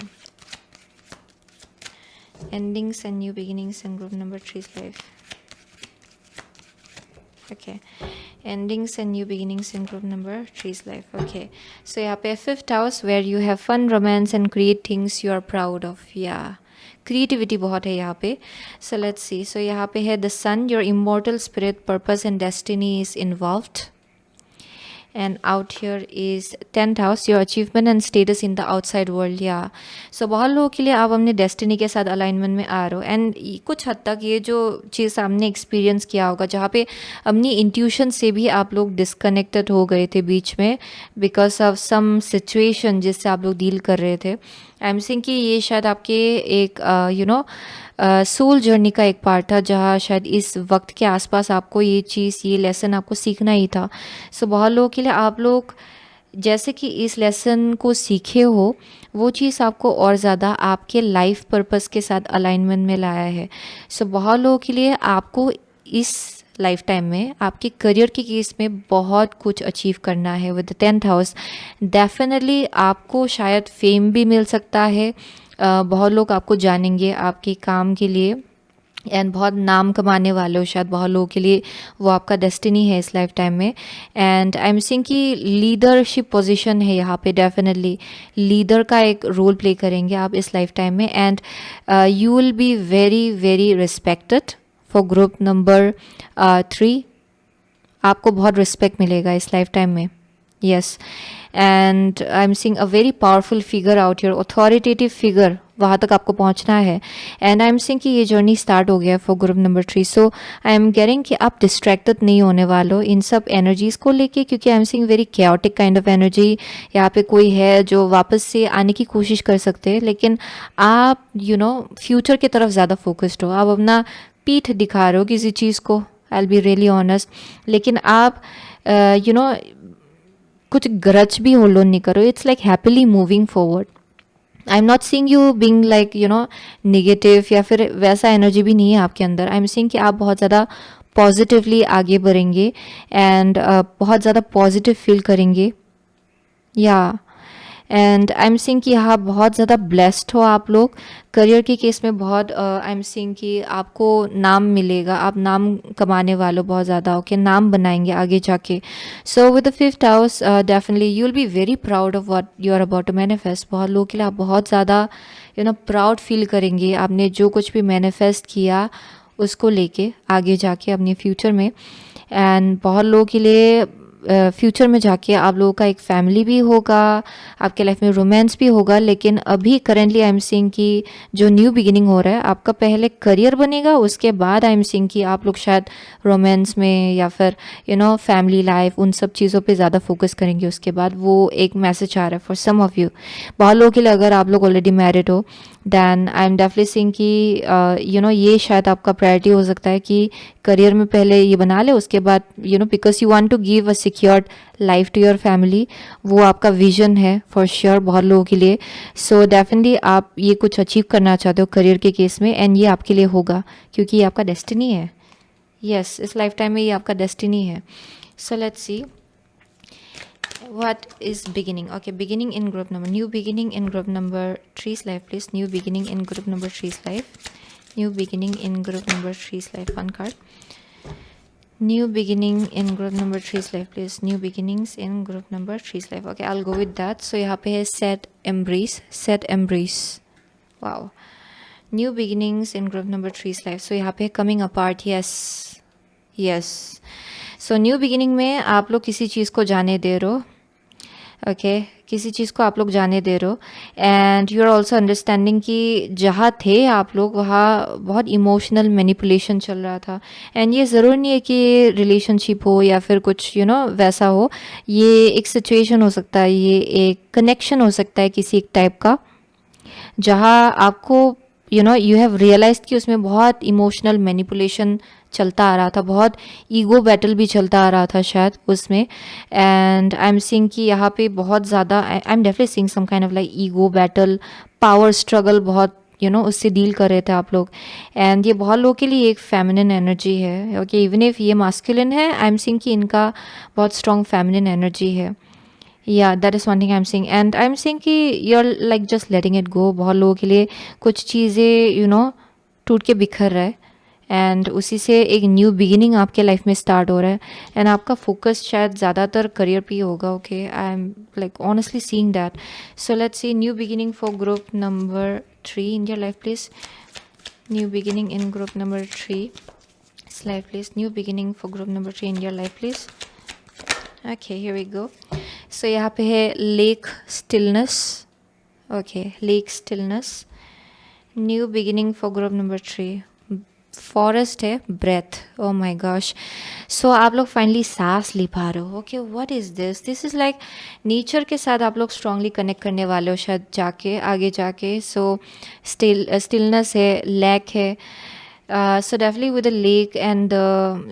endings and new beginnings in group number 3's life. Okay, endings and new beginnings in group number 3's life. Okay, so यहाँ पे 5th house where you have fun, romance and create things you are proud of. Yeah, creativity बहुत है यहाँ पे। सो लेट्स सी। सो यहाँ पे है the sun, your immortal spirit, purpose and destiny is involved, and out here is 10th house, your achievement and status in the outside world. या सो बहुत लोगों के लिए आप अपने डेस्टिनी के साथ अलाइनमेंट में आ रहे हो, एंड कुछ हद तक ये जो चीज़ आपने एक्सपीरियंस किया होगा जहाँ पे अपनी इंट्यूशन से भी आप लोग डिस्कनेक्टेड हो गए थे बीच में बिकॉज ऑफ सम सिचुएशन जिससे आप लोग डील कर रहे थे। आई एम सिंग कि ये शायद आपके एक सोल जर्नी का एक पार्ट था जहाँ शायद इस वक्त के आसपास आपको ये चीज़, ये लेसन आपको सीखना ही था। सो बहुत लोगों के लिए आप लोग जैसे कि इस लेसन को सीखे हो वो चीज़ आपको और ज़्यादा आपके लाइफ पर्पस के साथ अलाइनमेंट में लाया है। सो बहुत लोगों के लिए आपको इस लाइफ टाइम में आपके करियर के केस में बहुत कुछ अचीव करना है with the 10th house. Definitely आपको शायद फेम भी मिल सकता है, बहुत लोग आपको जानेंगे आपके काम के लिए, एंड बहुत नाम कमाने वाले हो शायद बहुत लोगों के लिए, वो आपका डेस्टिनी है इस लाइफ टाइम में। एंड आई एम सीइंग कि लीडरशिप पोजीशन है यहाँ पे, डेफिनेटली लीडर का एक रोल प्ले करेंगे आप इस लाइफ टाइम में। And you will be very very respected for group number 3। आपको बहुत रिस्पेक्ट मिलेगा इस लाइफ टाइम में, yes. And I am seeing a very powerful figure out your, authoritative figure, वहाँ तक आपको पहुँचना है। एंड आई एम सीइंग कि ये जर्नी स्टार्ट हो गया है for group number 3। So I am getting कि आप डिस्ट्रैक्टेड नहीं होने वाले हो इन सब एनर्जीज़ को लेके, क्योंकि I am seeing very chaotic kind of energy. यहाँ पे कोई है जो वापस से आने की कोशिश कर सकते हैं, लेकिन आप फ्यूचर की तरफ ज़्यादा फोकस्ड हो। आप अपना पीठ दिखा रहे हो किसी चीज़ को, आई विल बी रियली ऑनेस्ट, लेकिन आप कुछ ग्रज भी होल्ड ऑन नहीं करो। It's like happily moving forward. I am not seeing you being like negative, या फिर वैसा एनर्जी भी नहीं है आपके अंदर। आई एम सीइंग कि आप बहुत ज़्यादा पॉजिटिवली आगे बढ़ेंगे एंड बहुत ज़्यादा पॉजिटिव फील करेंगे, या एंड आई एम सीइंग कि यहाँ बहुत ज़्यादा ब्लेस्ड हो आप लोग। करियर के केस में बहुत आई एम सीइंग कि आपको नाम मिलेगा, आप नाम कमाने वालों बहुत ज़्यादा, ओके, नाम बनाएंगे आगे जाके। So with the 5th house definitely you will be very proud of what you are about to manifest. बहुत लोगों के लिए आप बहुत ज़्यादा प्राउड फील करेंगे आपने जो कुछ भी मैनिफेस्ट किया उसको लेके आगे जाके अपने फ्यूचर में। एंड बहुत लोगों के लिए फ्यूचर में जाके आप लोगों का एक फैमिली भी होगा, आपके लाइफ में रोमांस भी होगा। लेकिन अभी करेंटली आई एम सीइंग कि जो न्यू बिगिनिंग हो रहा है, आपका पहले करियर बनेगा, उसके बाद आई एम सीइंग कि आप लोग शायद रोमांस में या फिर फैमिली लाइफ, उन सब चीज़ों पे ज़्यादा फोकस करेंगे। उसके बाद वो एक मैसेज आ रहा है फॉर सम ऑफ यू। बहुत लोगों के लिए अगर आप लोग ऑलरेडी मैरिड हो, then I am definitely seeing कि ये शायद आपका प्रायोरिटी हो सकता है कि करियर में पहले ये बना ले, उसके बाद because you want to give a secured life to your family. वो आपका विजन है फॉर श्योर बहुत लोगों के लिए। सो डेफिनेटली आप ये कुछ अचीव करना चाहते हो करियर के केस में, एंड ये आपके लिए होगा क्योंकि ये आपका डेस्टिनी है। यस, इस लाइफ टाइम में ये आपका डेस्टिनी है। So let's C what is beginning. Okay, beginning in group number, new beginning in group number 3's life, please. New beginning in group number 3's life. New beginning in group number 3's life. One card. New beginning in group number 3's life, please. New beginnings in group number 3's life. Okay, I'll go with that. So यहाँ पे है set embrace, set embrace. Wow. New beginnings in group number 3's life. So यहाँ पे है coming apart. Yes, yes. So new beginning में आप लोग किसी चीज़ को जाने दे रहे हो, ओके, किसी चीज़ को आप लोग जाने दे रहे हो। And you are also understanding कि जहाँ थे आप लोग वहाँ बहुत इमोशनल मैनिपुलेशन चल रहा था। एंड ये ज़रूर नहीं है कि रिलेशनशिप हो या फिर कुछ वैसा हो, ये एक सिचुएशन हो सकता है, ये एक कनेक्शन हो सकता है किसी एक टाइप का, जहाँ आपको यू हैव रियलाइज कि उसमें बहुत इमोशनल मैनिपुलेशन चलता आ रहा था, बहुत ईगो बैटल भी चलता आ रहा था शायद उसमें। एंड आई एम सीइंग कि यहाँ पे बहुत ज़्यादा I am definitely seeing some kind of like ego battle, power struggle, बहुत उससे डील कर रहे थे आप लोग। एंड ये बहुत लोगों के लिए एक फेमिनिन एनर्जी है, ओके, इवन इफ ये मास्कुलिन है, आई एम सीइंग कि इनका बहुत स्ट्रॉन्ग फेमिनिन एनर्जी है। Yeah that is one thing I am seeing. And I am seeing कि you are like just letting it go. बहुत लोगों के लिए कुछ चीज़ें टूट के बिखर रहा है, एंड उसी से एक न्यू बिगिनिंग आपके लाइफ में स्टार्ट हो रहा है। एंड आपका फोकस शायद ज़्यादातर करियर पे ही होगा, okay, I am like honestly seeing that. So let's see new beginning for group number 3 in your life, please. New beginning in group number 3 life, please. New beginning for group number 3 in your life, please. Okay, here we go. So यहाँ पे है lake stillness, okay, lake stillness. New beginning for group number 3 forest है, breath, oh my gosh. So आप लोग फाइनली सांस ले पा रहे हो, okay, what is this, this is like nature के साथ आप लोग स्ट्रांगली कनेक्ट करने वाले हो शायद जाके आगे जाके। सो स्टिलनेस है, लेक है, so definitely with the lake and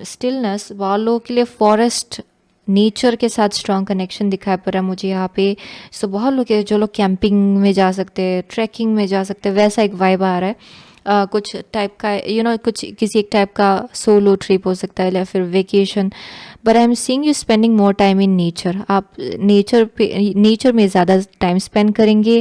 stillness बहुत लोगों के लिए फॉरेस्ट नेचर के साथ स्ट्रॉन्ग कनेक्शन दिखाई पड़ रहा है मुझे यहाँ पे। सो बहुत लोग जो लोग कैंपिंग में जा सकते हैं, ट्रैकिंग में जा सकते हैं, वैसा एक वाइब आ रहा है। कुछ टाइप का कुछ किसी एक टाइप का सोलो ट्रिप हो सकता है या फिर vacation, but I am seeing you spending more time in nature. आप नेचर में ज़्यादा टाइम स्पेंड करेंगे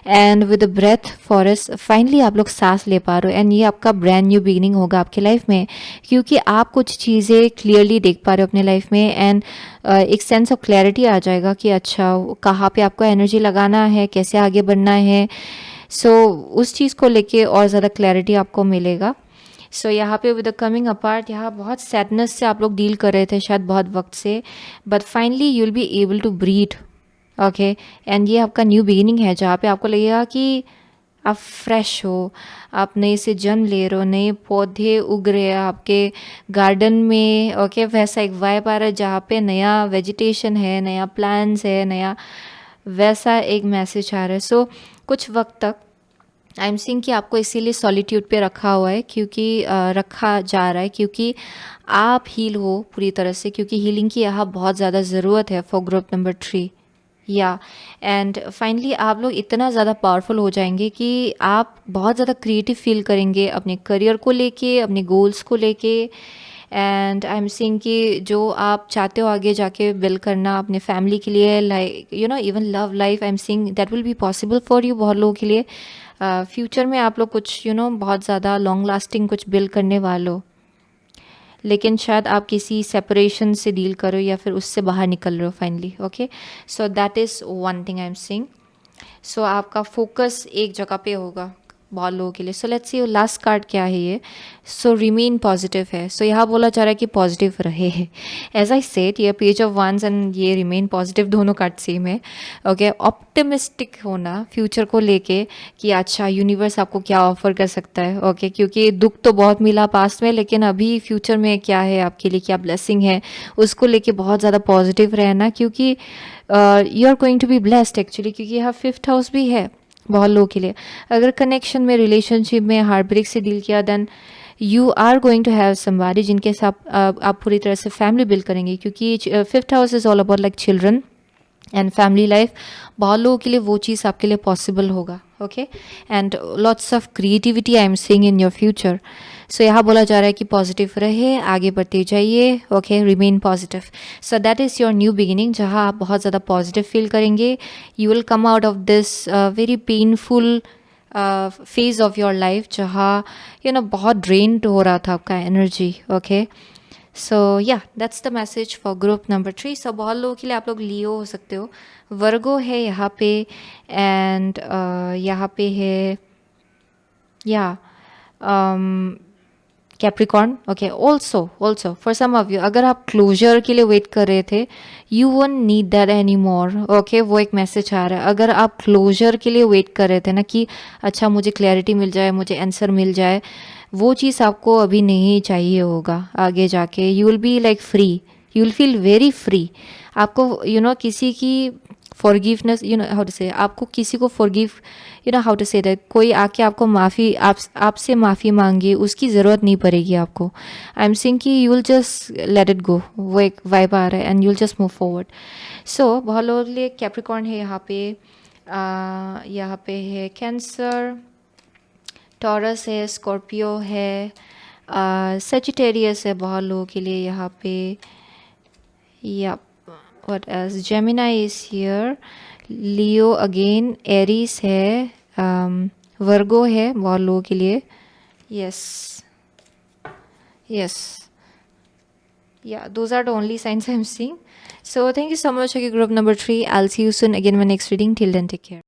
and with the breath forest finally आप लोग सांस ले पा रहे हो, एंड ये आपका ब्रांड न्यू बिगिनिंग होगा आपके लाइफ में, क्योंकि आप कुछ चीज़ें क्लियरली देख पा रहे हो अपने लाइफ में, एंड एक सेंस ऑफ क्लैरिटी आ जाएगा कि अच्छा कहाँ पे आपको एनर्जी लगाना है, कैसे आगे बढ़ना है। उस चीज़ को लेके और ज़्यादा क्लैरिटी आपको मिलेगा। यहाँ पे विद द कमिंग अपार्ट, यहाँ बहुत सैडनेस से आप लोग डील कर रहे थे शायद बहुत वक्त से, but finally you will be able to breathe, okay. And ये आपका न्यू बिगिनिंग है जहाँ पे आपको लगेगा कि आप फ्रेश हो, आप नए से जन्म ले रहे हो, नए पौधे उग रहे हैं आपके गार्डन में, ओके। वैसा एक वाइब आ रहा है जहाँ पे नया वेजिटेशन है, नया प्लांट्स है, नया वैसा एक मैसेज आ रहा है। कुछ वक्त तक आई एम सीइंग कि आपको इसीलिए सॉलिट्यूड पे रखा हुआ है, क्योंकि रखा जा रहा है क्योंकि आप हील हो पूरी तरह से, क्योंकि हीलिंग की यहाँ बहुत ज़्यादा ज़रूरत है फॉर ग्रुप नंबर 3। या एंड फाइनली आप लोग इतना ज़्यादा पावरफुल हो जाएंगे कि आप बहुत ज़्यादा क्रिएटिव फील करेंगे अपने करियर को लेके, अपने गोल्स को लेके। एंड आई एम सीइंग कि जो आप चाहते हो आगे जाके बिल्ड करना अपने फैमिली के लिए, like even love life, I am seeing that will be possible for you बहुत लोगों के लिए। फ्यूचर में आप लोग कुछ बहुत ज़्यादा लॉन्ग लास्टिंग कुछ बिल्ड करने वालों, लेकिन शायद आप किसी सेपरेशन से डील करो या फिर उससे बाहर निकल रहे हो finally, okay. That is one thing I am seeing. आपका फोकस एक जगह पे होगा बहुत लोगों के लिए। लेट्स सी लास्ट कार्ड क्या है ये। रिमेन पॉजिटिव है। यहाँ बोला जा रहा है कि पॉजिटिव रहे। एज आई सेड, ये पेज ऑफ वंस एंड ये रिमेन पॉजिटिव दोनों कार्ड सेम है, ओके। ऑप्टिमिस्टिक होना फ्यूचर को लेके कि अच्छा यूनिवर्स आपको क्या ऑफर कर सकता है, ओके। क्योंकि दुख तो बहुत मिला पास्ट में, लेकिन अभी फ्यूचर में क्या है आपके लिए, क्या ब्लेसिंग है, उसको लेके बहुत ज़्यादा पॉजिटिव रहना, क्योंकि you are going to be blessed actually, क्योंकि यहाँ 5th हाउस भी है बहुत लोगों के लिए। अगर कनेक्शन में, रिलेशनशिप में हार्ट ब्रेक से डील किया, then you are going to have somebody जिनके साथ आप पूरी तरह से फैमिली बिल्ड करेंगे, क्योंकि 5th house is all about like children and family life. बहुत लोगों के लिए वो चीज़ आपके लिए पॉसिबल होगा, okay. And lots of creativity I am seeing in your future. यहाँ बोला जा रहा है कि पॉजिटिव रहे, आगे बढ़ते जाइए, okay. Remain positive. That is your new beginning, जहाँ आप बहुत ज़्यादा पॉजिटिव फील करेंगे। You will come out of this very painful phase of your life, जहाँ बहुत ड्रेन्ड हो रहा था आपका energy, okay. That's the message for group number 3। बहुत लोगों के लिए आप लोग लियो हो सकते हो, वर्गो है यहाँ पे, एंड यहाँ पे है Capricorn, okay. Also for some of you, अगर आप क्लोजर के लिए वेट कर रहे थे, you won't need that any more, okay. वो एक मैसेज आ रहा है। अगर आप क्लोजर के लिए वेट कर रहे थे ना कि अच्छा मुझे क्लैरिटी मिल जाए, मुझे आंसर मिल जाए, वो चीज़ आपको अभी नहीं चाहिए होगा। आगे जाके you will be like free, you will feel very free. आपको किसी की फॉरगिवनेस, हाउ टू से, आपको किसी को forgive, how to say that, कोई आके आपको माफ़ी, आपसे माफ़ी मांगे, उसकी ज़रूरत नहीं पड़ेगी आपको। आई एम सीइंग कि you will just let it go, वो एक वाइब आ रहा है, and you will just move forward. बहुत लोगों के लिए कैप्रिकॉर्न है यहाँ पे, यहाँ पे है कैंसर, टॉरस है, स्कॉर्पियो है, सेजिटेरियस है बहुत लोगों के लिए यहाँ पे। What else? Gemini is here. Leo again. Aries है, Virgo है बहुत लोगों के लिए. Yes. Yeah, those are the only signs I'm seeing. So thank you so much, okay, group number 3. I'll see you soon again in my next reading. Till then, take care.